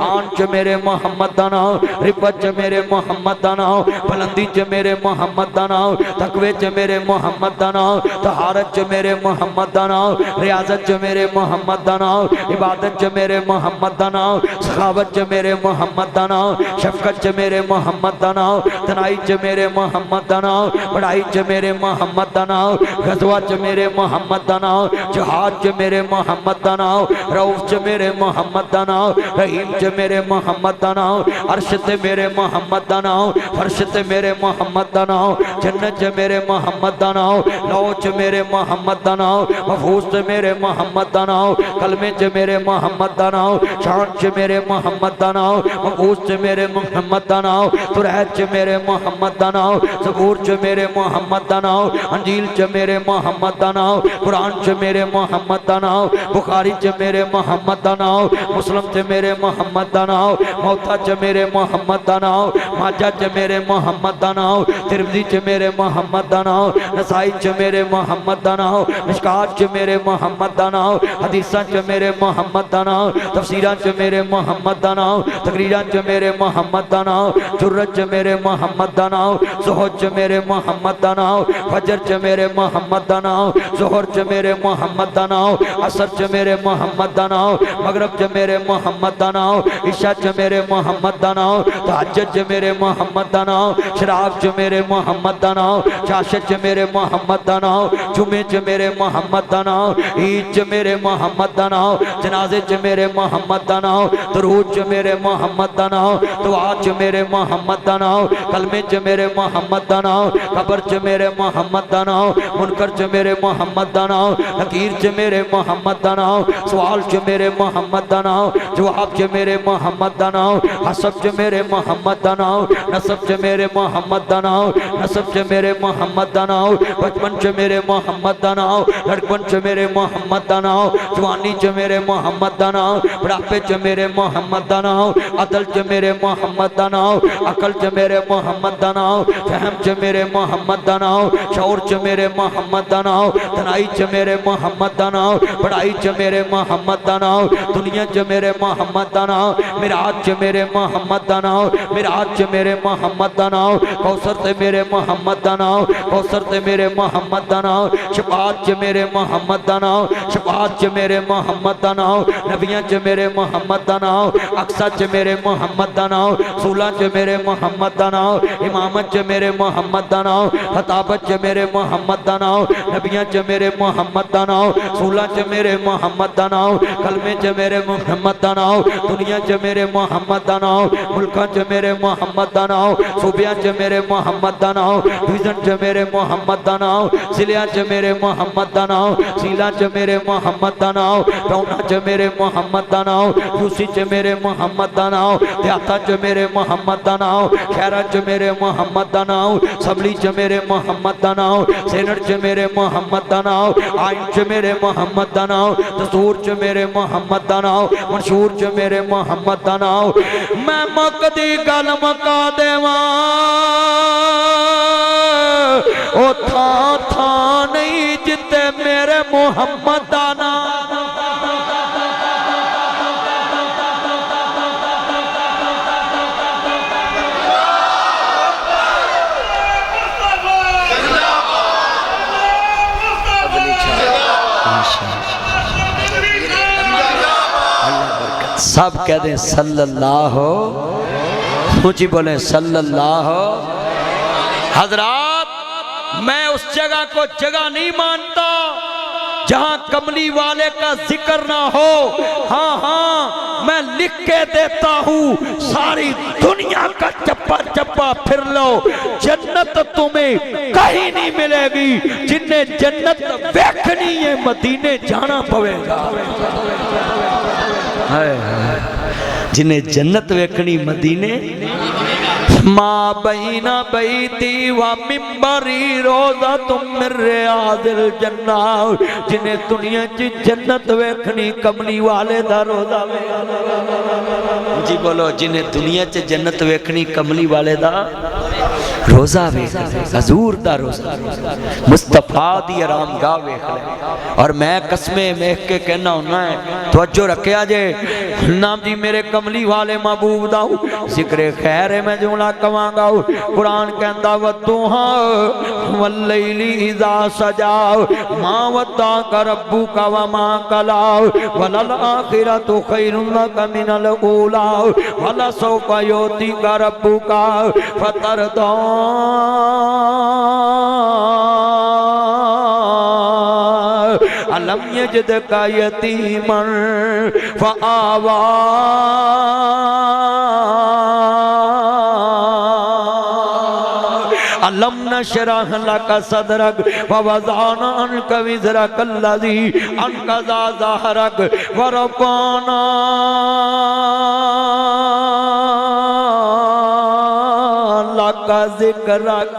آن چ میرے محمد دانا رفت چ میرے محمد دانا بلندی چ میرے محمد دانا تقوی چ میرے محمد دانا طہارت چ میرے محمد دانا ریاضت چ میرے محمد دانا عبادت چ میرے محمد دانا سخاوت چ میرے محمد دانا شفقت چ میرے محمد دانا تنائی چ میرے محمد دانا بڑائی چ میرے محمد دانا غزوہ چ میرے محمد دانا جہاد چ میرے محمد دانا روف چ میرے محمد دانا رحیم چ میرے محمد دانا عرشت میرے محمد دانا فرشت میرے محمد دانا جنت میرے محمد دانا لوچ میرے محمد دانا مفوس میرے محمد دانا کلمے چ میرے محمد دانا شان چ میرے محمد دانا مفوس چ میرے محمد دانا ترہت چ میرے محمد دانا زبور چ میرے محمد دانا انجیل چ میرے محمد دانا قرآن چ میرے محمد دانا بخاری چ میرے محمد دانا مسلم چ میرے محمد دانا موتا چ میرے محمد دانا ماجہ چ میرے محمد دانا ترمذی چ میرے محمد دانا نسائی چ میرے محمد دانا مشکات چ میرے محمد دانا حدیثاں چ میرے محمد دانا تفسیراں چ میرے محمد دانا تقریراں چ میرے محمد دانا جرت چ میرے محمد دانا زہد چ میرے محمد دانا فجر چ میرے محمد دانا ظہر چ میرے محمد دانا عصر چ میرے محمد دانا مغرب چ میرے محمد دانا عشاء چ میرے محمد دانا तहज्जुद च मेरे मोहम्मद दा नाम, शराब च मेरे मोहम्मद दा नाम, चाशत च मेरे मोहम्मद दा नाम, जुमे च मेरे मोहम्मद दा नाम, ईद च मेरे मोहम्मद दा नाम, जनाजे च मेरे मोहम्मद दा नाम, दरूद च मेरे मोहम्मद दा नाम, दुआ च मेरे मोहम्मद दा नाम, कलमे च मेरे मोहम्मद दा नाम, कब्र च मेरे मोहम्मद दा नाम, मुनकर च मेरे मोहम्मद दा नाम, नकीर च मेरे मोहम्मद दा नाम, सवाल च मेरे मोहम्मद दा नाम, जवाब च मेरे मोहम्मद दा नाम, हसब च मेरे मोहम्मद दा नाम, नसब च मेरे मोहम्मद दा नाम, नसब च मेरे मोहम्मद दा नाम, बचपन च मेरे मोहम्मद दा नाम, लड़कपन च मेरे मोहम्मद दा नाम, जवानी च मेरे मोहम्मद दा नाम, बुढ़ापे च मेरे मोहम्मद दा नाम, अदल च मेरे मोहम्मद दा नाम, अकल च मेरे मोहम्मद दा नाम, फहम च मेरे मोहम्मद दा नाम, शौर च मेरे मोहम्मद दा नाम, तनाई च मेरे मोहम्मद दा नाम, पढ़ाई च मेरे मोहम्मद दा नाम, दुनिया च मेरे मोहम्मद दा नाम, मिराज च मेरे मोहम्मद दा नाम, मिराज च मेरे मोहम्मद दा नाम, कौसर ते मेरे मोहम्मद दा नाम, कौसर ते मेरे मोहम्मद दा नाम, शफाअत च मेरे मोहम्मद दा नाम, शफाअत च मेरे मोहम्मद दा नाम, नबियां च मेरे मोहम्मद दा नाम, अक्सा च मेरे मोहम्मद दा नाम, सूला च मेरे मोहम्मद दा नाम, इमामत च मेरे मोहम्मद दा नाम, खताबत च मेरे मोहम्मद दा नाम, नबियां च मेरे मोहम्मद दा नाम, सूला च मेरे मोहम्मद दा नाम, कलमे च मेरे मोहम्मद दा नाम, दुनिया च मेरे मोहम्मद दा नाम, मुल्कां च मेरे मोहम्मद दा नाम, सूबियां च मेरे मोहम्मद दा नाम, डिवीजन च मेरे मोहम्मद दा नाम, जिलियां च मेरे मोहम्मद दा नाम, सीला च मेरे मोहम्मद दा नाम, टौना च मेरे मोहम्मद दा नाम, यूसी च मेरे मोहम्मद दा नाम, देहाता च मेरे मोहम्मद दा नाम, शहरा च मेरे मोहम्मद दा नाम, सबली च मेरे मोहम्मद दा नाम, सेनट च मेरे मोहम्मद दा नाम, आइन च मेरे मोहम्मद दा नाम, दस्तूर च मेरे मोहम्मद दा नाम, मंशूर च मेरे मोहम्मद दा नाम। मैं मुकदी गल मुका देवां ओ था नहीं जिते मेरे मोहम्मद दा नाम। सब कह दें सल्लल्लाहु, ऊंची बोले सल्लल्लाहु। हजरात, मैं उस जगह को जगह नहीं मानता जहां कमली वाले का जिक्र ना हो। हाँ हाँ, मैं लिख के देता हूँ, सारी दुनिया का चप्पा चप्पा फिर लो, जन्नत तुम्हें कहीं नहीं मिलेगी। जिन्हें जन्नत देखनी है मदीने जाना पवेगा। जिन्हें जन्नत वेखनी मदीने। माँ बहीना बैती व मिंबरी रोजा तुम मेरे आदिल जन्ना। जिन्हें दुनिया च जन्नत वेखनी कमली वाले दा रोजा। जी बोलो, जिन्हें दुनिया च जन्नत वेखनी कमली वाले दा रोजा वेख, हजूर दा रोजा, मुस्तफा दी आरामगाह वेख ले। और मैं कसमें वेख के कहना हुन्ना है, तवज्जो रखिया जे नाम जी मेरे कमली वाले महबूब दा जिक्र खैर है। मैं जुमला कवांगा, कुरान कहंदा वद्दुहा वल्लैली इज़ा सजा मा वद्दाका रब्बुका व मा कला वलल आखिरतु खैरुन लका मिनल ऊला वला सौफा युतीका रब्बुका फतरदा। अलम यजदका यतीमन फआवा अलम नशरह लका सदरक व वज़अना अन्का विज़रक अल्लज़ी अन्क़ज़ा ज़हरक व रफ़अना लका ज़िक्रक।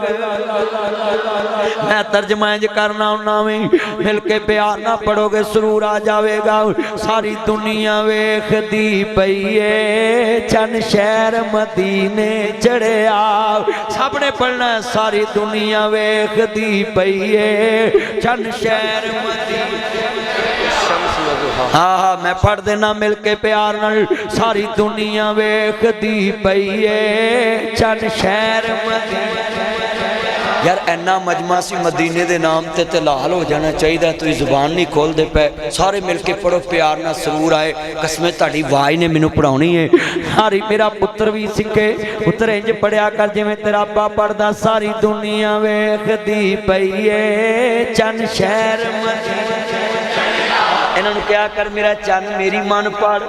मैं तर्जमा इंज करना हुन्ना वे, मिल के प्यार ना पढ़ोगे सुरूर आ जाएगा। सारी दुनिया वेखदी पई है चन शहर मदीने चढ़िया। सबने पढ़ना है, सारी दुनिया वेखदी पई है चन शहर मदीने। हाँ हाँ, मैं पढ़ देना मिल के प्यार नाल। सारी दुनिया वेखदी पई है चन शहर मदीने। यार इन्ना मजमा सी मदीने दे नाम ते लाल हो जाना चाहिए। तुसीं जुबान नहीं खोलते पे, सारे मिल के पढ़ो प्यार नाल सरूर आए। कसमें तुहाडी आवाज़ ने मैनू पढ़ाउणी है। हारी मेरा पुत्र भी सिखे, पुत्र इंज पढ़िया कर जिवें तेरा अब्बा पढ़दा। सारी दुनिया वेखदी पई ए चन शहर इन्होंने क्या कर मेरा चन मेरी मन पढ़।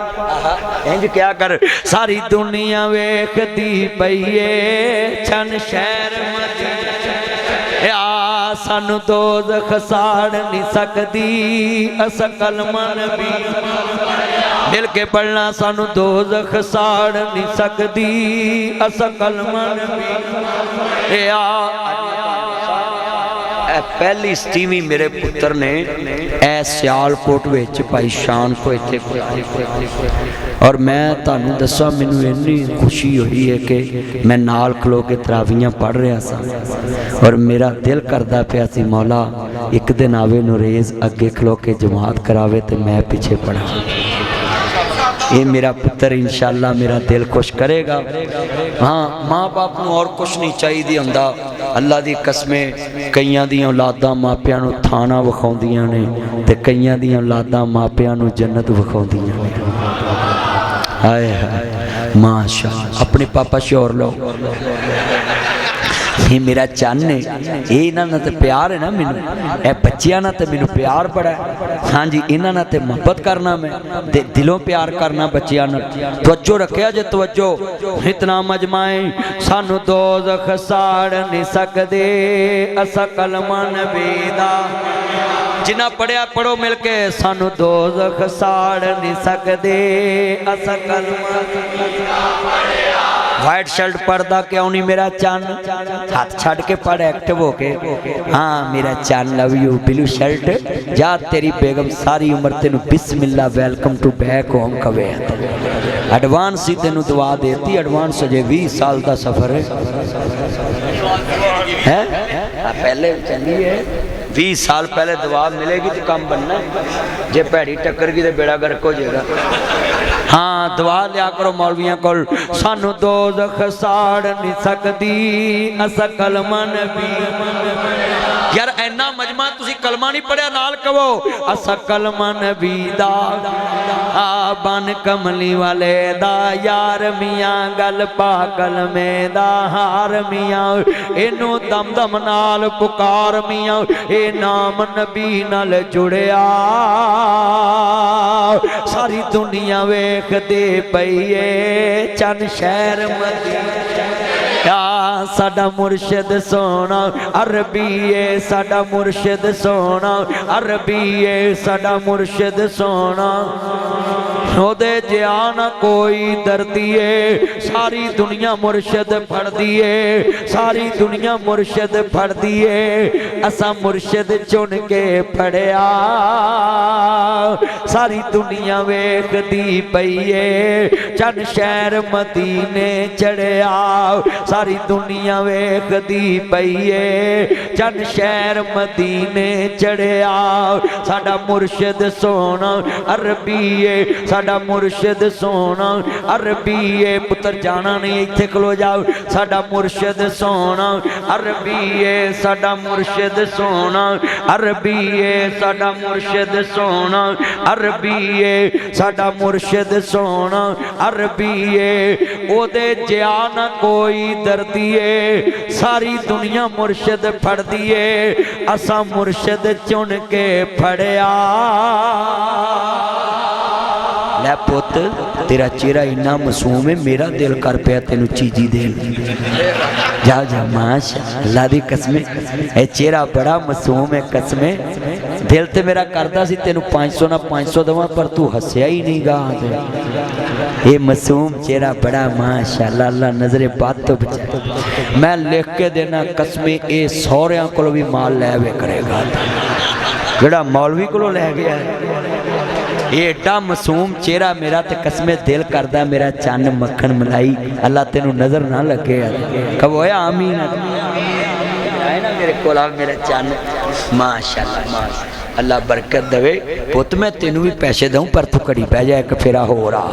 इंज क्या कर सारी दुनिया वेखदी पई ए चन शहर या सानू दोज़ख साड़ नहीं सकदी अस कलमा नबी मिल के पढ़ना। सानू दोज़ख साड़ नहीं सकदी अस कलमा नबी या पहली स्टीवी मेरे पुत्र ने ए सियालकोट विच भाई शान को इत्थे और मैं तुहानू दसा मैनू इन्नी खुशी हुई है कि मैं नाल खलो के तरावियां पढ़ रहा सा और मेरा दिल करदा पिया सी मौला एक दिन आवे नूरेज़ अगे खलो के जमात करावे तो मैं पीछे पढ़ा। ये मेरा पुत्र इंशाअल्लाह मेरा दिल खुश करेगा। हाँ माँ बाप को और कुछ नहीं चाहिए होंदा। अल्लाह दी कसमें कईयां दी औलादां मापियां नूं थाना विखाउंदियां ने ते कईयां दी औलादां मापियां नूं जन्नत विखाउंदियां ने। हाय हाय माशाअल्लाह अपने पापा श्योर लो। ये मेरा चन है, ये इन्हां ते प्यार है ना मैनू, ए बच्चियां नाल ते मैनू प्यार बड़ा है। हाँ जी इन्हां नाल ते मोहब्बत करना मैं ते दिलों प्यार करना बच्चियां नाल। तवज्जो रखिया जे तवज्जो। इतना मजमाए सानू दोज़ख साड़ नहीं सकदे अस कलमा नबी दा। जिन्ना पढ़िया पढ़ो मिल के सानू दोज़ख साड़ नहीं सकदे अस कलमा। वाइट शर्ट पढ़दा क्यों नहीं मेरा चन, हाथ छड़ के पढ़ एक्टिव हो के। हाँ मेरा चन लव यू ब्लू शर्ट जा तेरी बेगम सारी उम्र तेनू बिस्मिल्लाह वेलकम टू बैक होम कवे। एडवांस ही तेनू दुआ देती। एडवांस अजे 20 साल का सफर है पहले चलिए 20 साल पहले दुआ मिलेगी तो काम बनना है। जे भैड़ी टक्कर गई तो बेड़ा गर्क हो जाएगा। हाँ दुआ लिया करो मौलवियां को। सानू दोज़ख साड़ नहीं सकदी अस कलमा नबी। यार इन्ना मजमा तुसी कलमा नहीं पढ़िया नाल कहो अस कलमा नबी दा। बन कमली वाले दा यार मियाँ गल पा कलमे दा हार मियाँ इनू दम दम नाल पुकार मियाँ ए नाम नबी नाल जुड़िया। सारी दुनिया वेखदे पई ए चन शहर मदीना। साडा मुर्शिद सोना अरबी है साडा मुर्शिद सोना अरबी है साडा मुर्शिद सोना। ओदे जिया ना कोई दर्दी है सारी दुनिया मुर्शिद फड़दी है सारी दुनिया मुर्शिद फड़दी है। असा मुर्शिद चुन के फड़िया सारी दुनिया वेखदी पई है चन शहर मदीने चढ़िया। सारी दुनिया वेखदी पई है चन शहर मदीने चढ़िया। साडा मुर्शिद सोना अरबी है साडा मुर्शिद सोना अरबी है। पुत्र जाना नहीं इत्थे खलो जाओ। साडा मुर्शिद सोना अरबी है साडा मुर्शिद सोना अरबी है साडा मुर्शिद सोना अरबी है साडा मुर्शिद सोना अरबी है। ओदे जिया ना कोई दर्दी है सारी दुनिया मुर्शिद फड़दी है। असा मुर्शिद चुन के फड़िया। लै पुत तेरा चेहरा इन्ना मासूम है मेरा दिल कर पाया तेनू चीजी दे। जा जा माशाअल्लाह दी कसमें ए चेहरा बड़ा मासूम है कसमें। दिल ते मेरा करदा सी तेनू 500 ना 500 दवा पर तू हसया ही नहीं गा। ये मासूम चेहरा बड़ा माशाअल्लाह अल्लाह नजरे बात तो बचा। मैं लिख के देना कसमें ए सौरियां कोलों भी माल लै वे करेगा जेड़ा मौलवी कोलों लै गया है। ये एडा मासूम चेहरा मेरा ते कसमें दिल करदा मेरा चन मक्खन मलाई अल्लाह तेनू नजर ना लगे। कहो आमीन आए ना मेरे को मेरा चन माशाअल्लाह माशाअल्लाह अल्लाह बरकत देवे। पुत मैं तेनू भी पैसे दूँ पर तू घड़ी पै जाए एक फेरा हो रहा।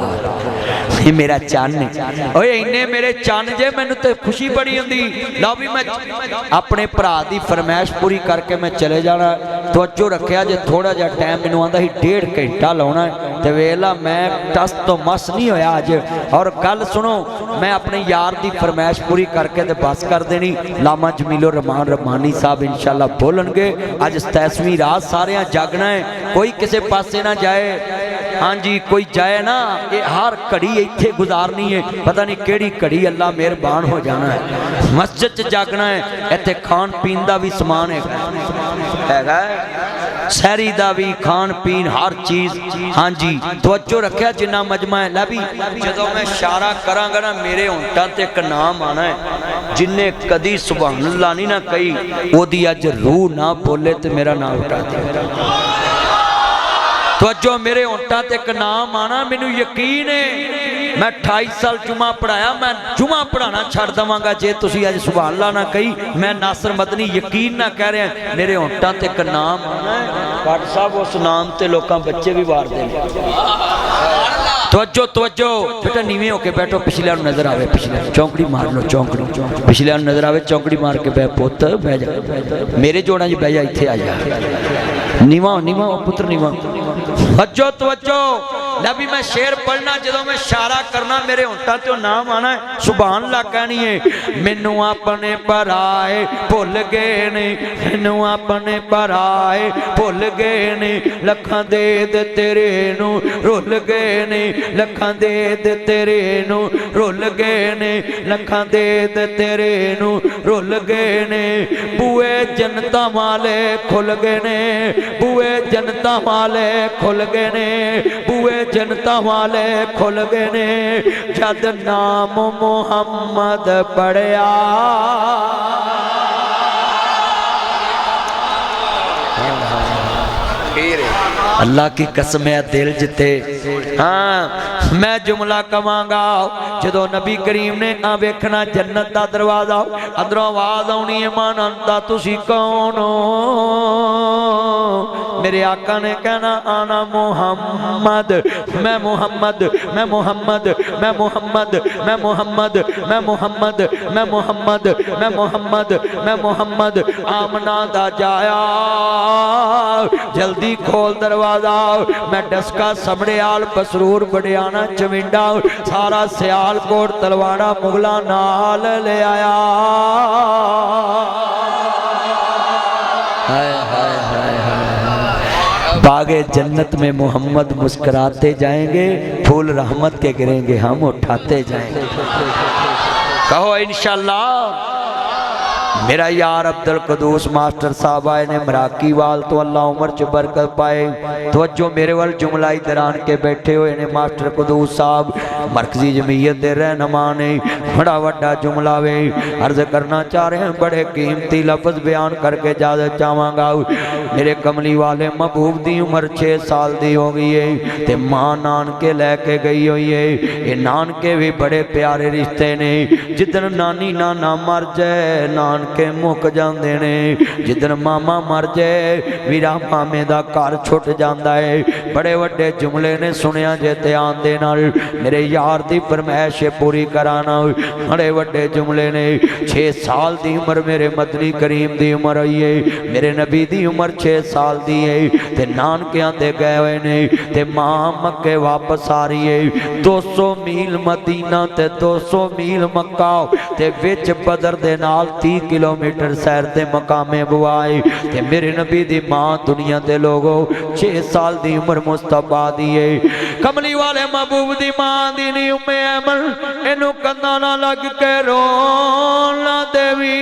ये मेरा चन है। ओए इन्ने मेरे चन जे मैनू तो खुशी बड़ी होंदी। लो भी मैं अपने भरा की फरमाइश पूरी करके मैं चले जाना। तवज्जो रखिया जे थोड़ा जा टाइम मैनू आंदा ही 1.5 घंटा लाउना ते वेला मैं टस तो मस नहीं होया अज। और गल सुनो मैं अपने यार की फरमाइश पूरी करके ते बस कर देनी। लामा जमीलो रहमान रहमानी साहब इंशाअल्लाह बोलणगे। अज 27वीं रात सारियां जागना है, कोई किसी पासे ना जाए। हाँ जी कोई जाए ना, ये हर घड़ी इत्थे गुजारनी है, पता नहीं केड़ी घड़ी अल्लाह मेहरबान हो जाना है। मस्जिद च जागना है, इत्थे खान पीन का भी समान है, सहरी का भी खान पीन हर चीज़। हाँ जी तवज्जो रखिया जिन्ना मजमा है। लै भी जदों मैं इशारा करांगा ना मेरे होंठां ते एक नाम आना है। जिन्ने कदी सुभान अल्लाह नहीं ना कही ओदी अज रूह ना बोले तो मेरा नाम उठा दे। तो जो मेरे होंठां ते एक नाम आना, मैनू यकीन है मैं 28 साल जुमा पढ़ाया, मैं जुमा पढ़ाना छड़ देवांगा जे तुसी अज सुभान अल्लाह ना कही। मैं नासर मदनी यकीन ना कह रहा, मेरे होंठां ते एक नाम आना है। भट्ट साहब उस नाम ते लोकां बच्चे भी वार दे। तवज्जो तवज्जो बेटा नीवे होके बैठो, पिछले नजर आवे, पिछले चौंकड़ी मार लो, चौंकड़ी पिछले नजर आवे, चौंकड़ी मार के बह पुत बह जा, मेरे जोड़ा च बह जा, इत्थे आ जा, नीवा नीवा पुत्र नीवा। तवज्जो तवज्जो लै भी मैं शेर पढ़ना, जदों मैं इशारा करना मेरे होंठां ते नाम आना है, सुभान अल्लाह कहनी है। मैनू अपने पराए भुल गए ने, मैनू अपने पराए भुल गए ने, लखां दे तेरे नू रुल गए ने, लखां दे तेरे नू रुल गए ने, लखां दे तेरे नू रुल गए ने। बूए जनता वाले खुल गए ने, बूए जनता वाले खुल गए ने, बूए जनता वाले खुल गए ने, जद नाम मुहम्मद पढ़िया। अल्लाह की कसम है दिल जिते। हाँ मैं जुमला कवांगा, जदों नबी करीम ने आ वेखना जन्नत का दरवाजा, अंदरों आवाज आउणी है मान अंदा तुसी कौन हो? मेरे आका ने कहना आना मुहम्मद, मैं मुहम्मद, मैं मुहम्मद, मैं मुहम्मद, मैं मुहम्मद, मैं मुहम्मद, मैं मुहम्मद, मैं मुहम्मद, मैं मुहम्मद आमना दा जाया। जल्दी खोल दरवाजा, मैं डस्का समड़ियाल बसरूर बड़ियाना चविंडा सारा सियालकोट तलवाड़ा मुगला नाल ले आया। हाय हाय हाय हाय। बागे जन्नत में मोहम्मद मुस्कुराते जाएंगे, फूल रहमत के गिरेंगे हम उठाते जाएंगे। कहो इंशाअल्लाह। मेरा यार अब्दुल कदूस मास्टर साहब आए ने मराकी वाल तो, अल्लाह उम्र च बरकत पाए। तवज्जो मेरे वाल जुमला इधर आन के बैठे हुए ने मास्टर कदूस साहब मरकजी जमीयत के रहनुमा ने, बड़ा वड्डा जुमला वे अर्ज करना चाह रहे हैं, बड़े कीमती लफ्ज बयान करके इजाजत चाहवांगा। मेरे कमली वाले महबूब की उम्र 6 साल की हो गई है, ते मां नानके लैके गई हुई है। ये नानके भी बड़े प्यारे रिश्ते ने, जिदन नानी नाना मर जाए नान के मुक जाते ने, जिदन मामा मर जाए वीरा मामे का घर छुट जाता है। बड़े वड्डे जुमले ने सुनिया जे ध्यान दे नाल, मेरे यार की फरमाइश पूरी कराना। बड़े वड्डे जुमले ने। 6 साल की उम्र मेरे मदनी करीम की उम्र हुई है, मेरे नबी की उम्र 6 साल की है, ते नानकियां ते गए हुए ने, ते मां मक्के वापस आ रही है। 200 मील मदीना ते 200 मील मक्का, ते विच बदर दे नाल 30 किलोमीटर सैर ते मकामे बुआए। ते मेरे नबी दी मां दुनिया दे लोगो 6 साल दी उम्र मुस्तफा दी है। कमली वाले महबूब दी मां दी नी उम्मे अमल, इनू कंधा ना लग के रोन ना देवी,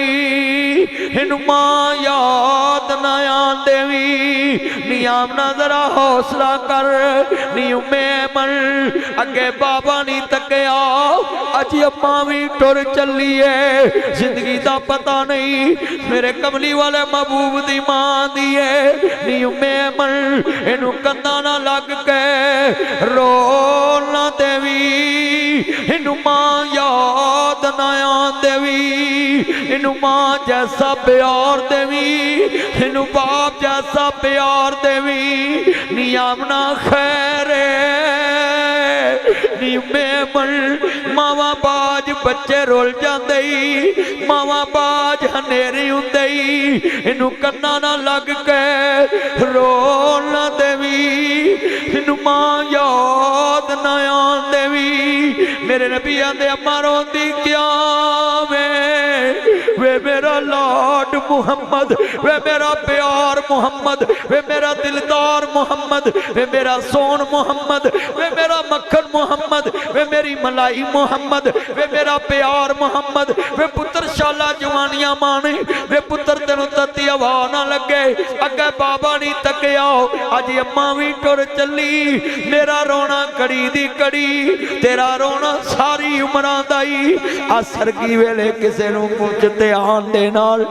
इनू मां याद ना आन देवी। नियाम ना जरा हौसला कर नी उम्मे अमल, अगे बाबा नी तकया अज अम्मा भी टुर चली है, जिंदगी दा पता नहीं। मेरे कमली वाले महबूब दी मां दी है नी उम्मे अमल, इनू कंधा ना लग के रो ना देवी, इनू मां याद ना आन देवी, इनू मां जैसा प्यार देवी, इनू बाप जैसा प्यार देवी। नियामना खैरे नी मेमन मावा बाज बच्चे रुल जांदे मावा बाज हनेरी हुंदे इनू कन्ना ना लग के रोल ना देवी इनू मां याद ना आन देवी मेरे नबी आंदे अम्मा रोंदी क्या वे मेरा लाड मुहम्मद वे मेरा प्यार मुहम्मद वे मेरा दिलदार मुहम्मद वे मेरा सोन मुहम्मद वे मेरा मक्खन मुहम्मद वे मेरी मलाई मुहम्मद वे मेरा प्यार मुहम्मद वे पुत्र शाला जवानियां माने वे पुत्र तेनू तत्ती हवा ना लगे अगे बाबा नहीं तकिया अज अम्मा भी टुर चली मेरा रोना कड़ी दी कड़ी तेरा रोना सारी उमरां दा ही आ सरगी वेले किसे नू पुछते आन दे नाल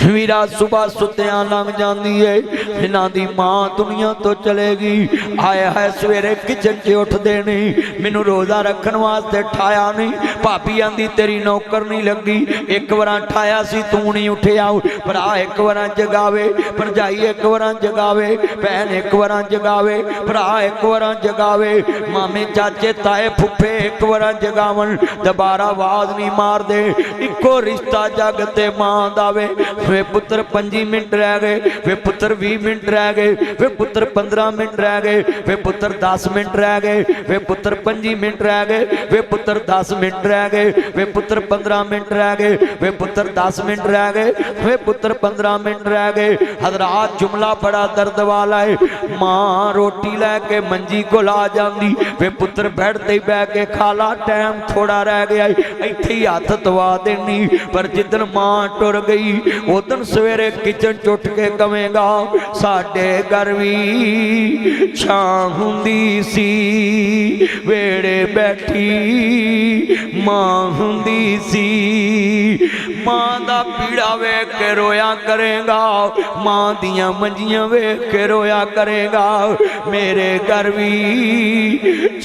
वीरा सुबह सुत्तियां लंघ जांदी है इन्हां दी मां दुनिया तो चलेगी आए है सवेरे किचन च उठदे नहीं मैनू रोजा रखन वास्ते ठाया नहीं भाभी आंदी तेरी नौकर नहीं लगी एक बार ठाया सी तू नहीं उठिया भरा एक बार जगावे भरजाई एक बार जगावे भैन एक बार जगावे भरा एक बार जगावे मामे चाचे ताए फुफे एक बार जगावन दोबारा आवाज नहीं मार दे इको रिश्ता जगते मां दावे वे पुत्र 5 मिनट रह गए वे पुत्र 20 मिनट रह गए वे पुत्र 15 मिनट रह गए वे पुत्र 10 मिनट रह गए वे पुत्र 5 मिनट रह गए वे पुत्र 10 मिनट रह गए वे पुत्र 15 मिनट रह गए वे पुत्र 10 मिनट रह गए वे पुत्र 15 मिनट रह गए हजरात जुमला बड़ा दर्द वाला है मां रोटी लैके मंजी को ला जाती वे पुत्र बेड ते बह के खा ला टाइम थोड़ा रह गया इत्थे ही हथ दवा देनी पर जिदन मां टुर गई उदन सवेरे किचन च उठ के कवेगा साडे घर भी छां हुंदी सी वेड़े बैठी मां हुंदी सी मां दा पीड़ा वेख के रोया करेगा मां दियां मंजियां वेख के रोया करेगा मेरे घर भी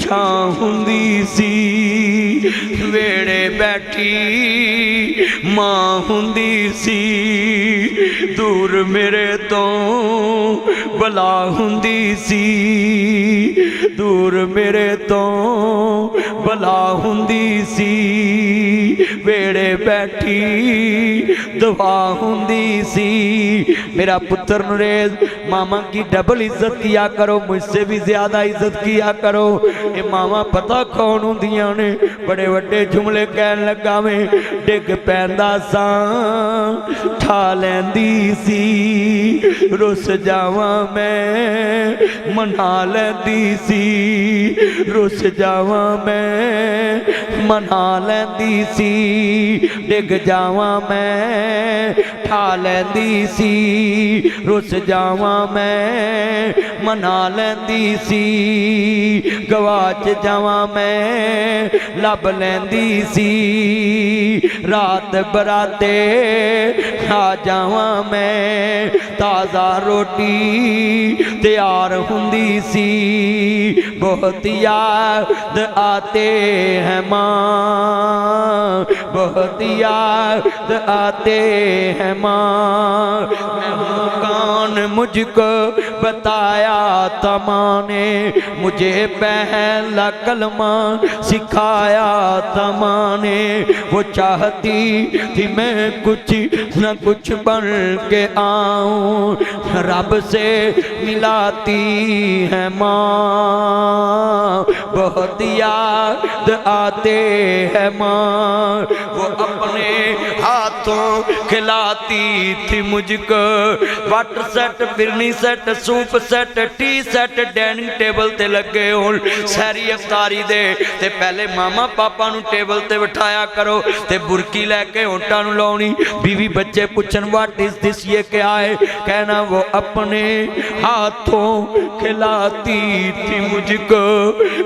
छां हुंदी सी वेड़े बैठी मां हुंदी सी दूर मेरे तो बला हुंदी सी दूर मेरे तो बला हुंदी सी वेड़े बैठी दुआ हुंदी सी मेरा पुत्र नरेज मामा की डबल इज्जत किया करो मुझसे भी ज्यादा इज्जत किया करो ये मामा पता कौन हुंदियां ने बड़े वड्डे जुमले कहन लगा मैं डिग पैंदा सा ठा लैंदी सी रुस जावां मैं मना लैंदी सी रुस जावां मैं मना लैंदी सी डिग जावां मैं ठा लैंदी सी रुस जावां मैं मना लैंदी सी गवाच जावां मैं लब लैंदी सी रात बराते आ जावां मैं ताज़ा रोटी तैयार हुंदी सी बहुत याद आते हैं माँ बहुत याद आते हैं माँ मकान मुझको बताया था माँ ने मुझे पहला कलमा सिखाया था माँ ने वो चाहती थी मैं कुछ न कुछ बन के आऊं रब से मिलाती है माँ बहुत याद आते हैं माँ वो अपने हाथों खिलाती थी मुझको वाटर सेट बिरनी set soup set tea set dining table ते लगे होण सारी अफतारी दे ते पहले मामा पापा नू टेबल ते बिठाया करो ते बुरकी लैके होंठा नू लाउणी बीवी बच्चे पूछन व्हाट इज दिस ये क्या है कहना वो अपने हाथों खिलाती थी मुझको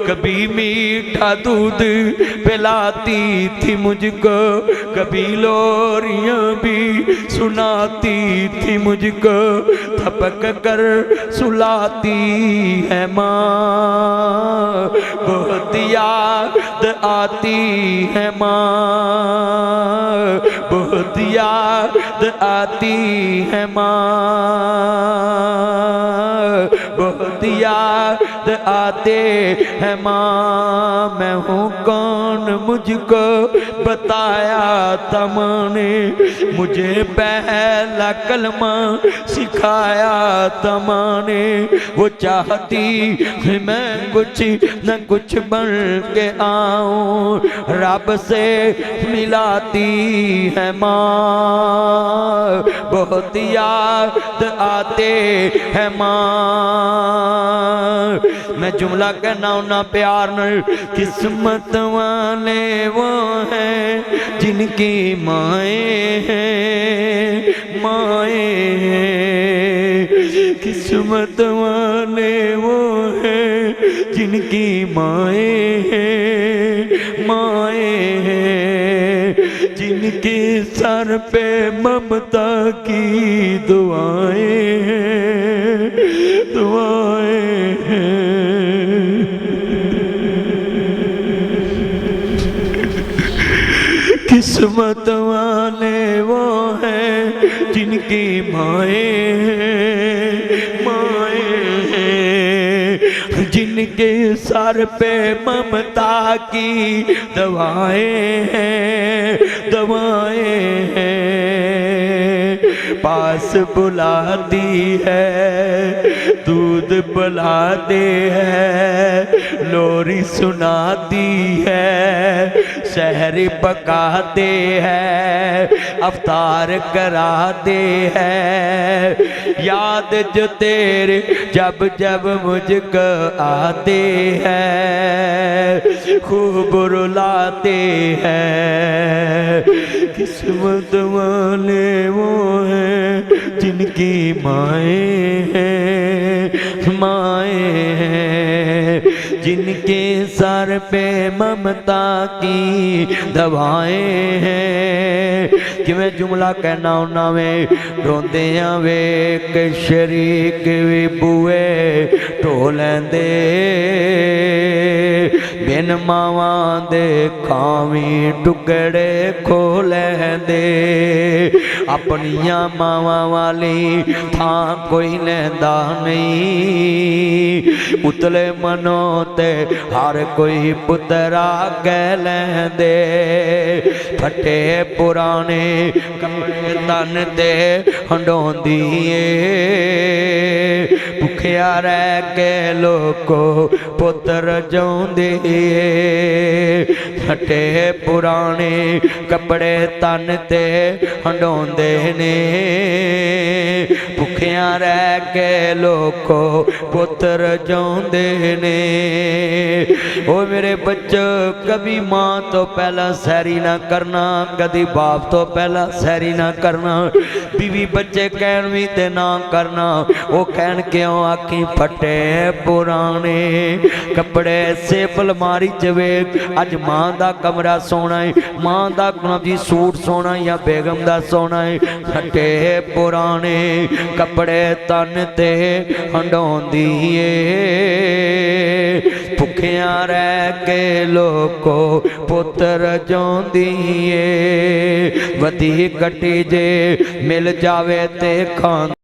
कभी मीठा दूध पिलाती थी मुझको कभी लोरियां भी सुनाती थी मुझको थपक कर सुलाती है माँ बहुत याद आती है माँ बहुत याद आती है माँ बहुत बहुत याद आते हैं माँ, मैं हूँ कौन मुझको बताया था माँ ने, मुझे पहला कलमा सिखाया था माँ ने। वो चाहती मैं कुछ न कुछ बन के आऊं, रब से मिलाती है माँ, बहुत याद आते हैं माँ। मैं जुमला कहना होना प्यार न, किस्मत वाले वो हैं जिनकी माएँ हैं, माएँ हैं। किस्मत वाले वो हैं जिनकी माएँ हैं, माएँ हैं। जिनके सर पे ममता की दुआएं हैं, दुआएं हैं। किस्मत वाले वो हैं जिनकी माएँ हैं, माएँ हैं। जिनके सर पे ममता की दवाएं हैं, दवाएं हैं। पास बुलाती है, दूध पिलाते हैं, लोरी सुनाती है, शहरी पकाते हैं, अफ्तार कराते हैं। याद जो तेरे जब जब मुझको आते हैं, खूब रुलाते हैं। किस्मत वाले वो हैं जिनकी माएँ हैं, माएँ हैं। जिनके सर पे ममता की दवाएं हैं। कि मैं जुमला कहना होना वे, रोंदियां वेख शरीक भी बूए ढो लैंदे, बिन मावां दे खावी टुकड़े खो लैंदे। अपनियां मावां वाली थां कोई लैंदा नहीं, उतले मनों ते हर कोई पुत्रा कह लैंदे। फटे पुराने कपड़े तन ते हंडोंदी ए, भुखिया रह के लोको पुत्र जाउंदे। फटे पुराने कपड़े तन ते हंडोंदे ने, भुखिया रह के लोको पुत्र जाउंदे ने। ओ मेरे बच्चों, कभी माँ तो पहला सैरी ना करना, कभी बाप तो पहला सैरी ना करना। बीवी बच्चे कहन भी ते ना करना, वो कहन क्यों आखी फटे पुराने कपड़े सेफ अलमारी च वेख। अज माँ दा कमरा सोना है, माँ दा जी सूट सोना या बेगम दा सोना है। फटे पुराने कपड़े तन ते हंडोंदी ए, भुखिया रह के लोको पुत्र जाउंदी ए। वधी कटी जे मिल जावे ते खां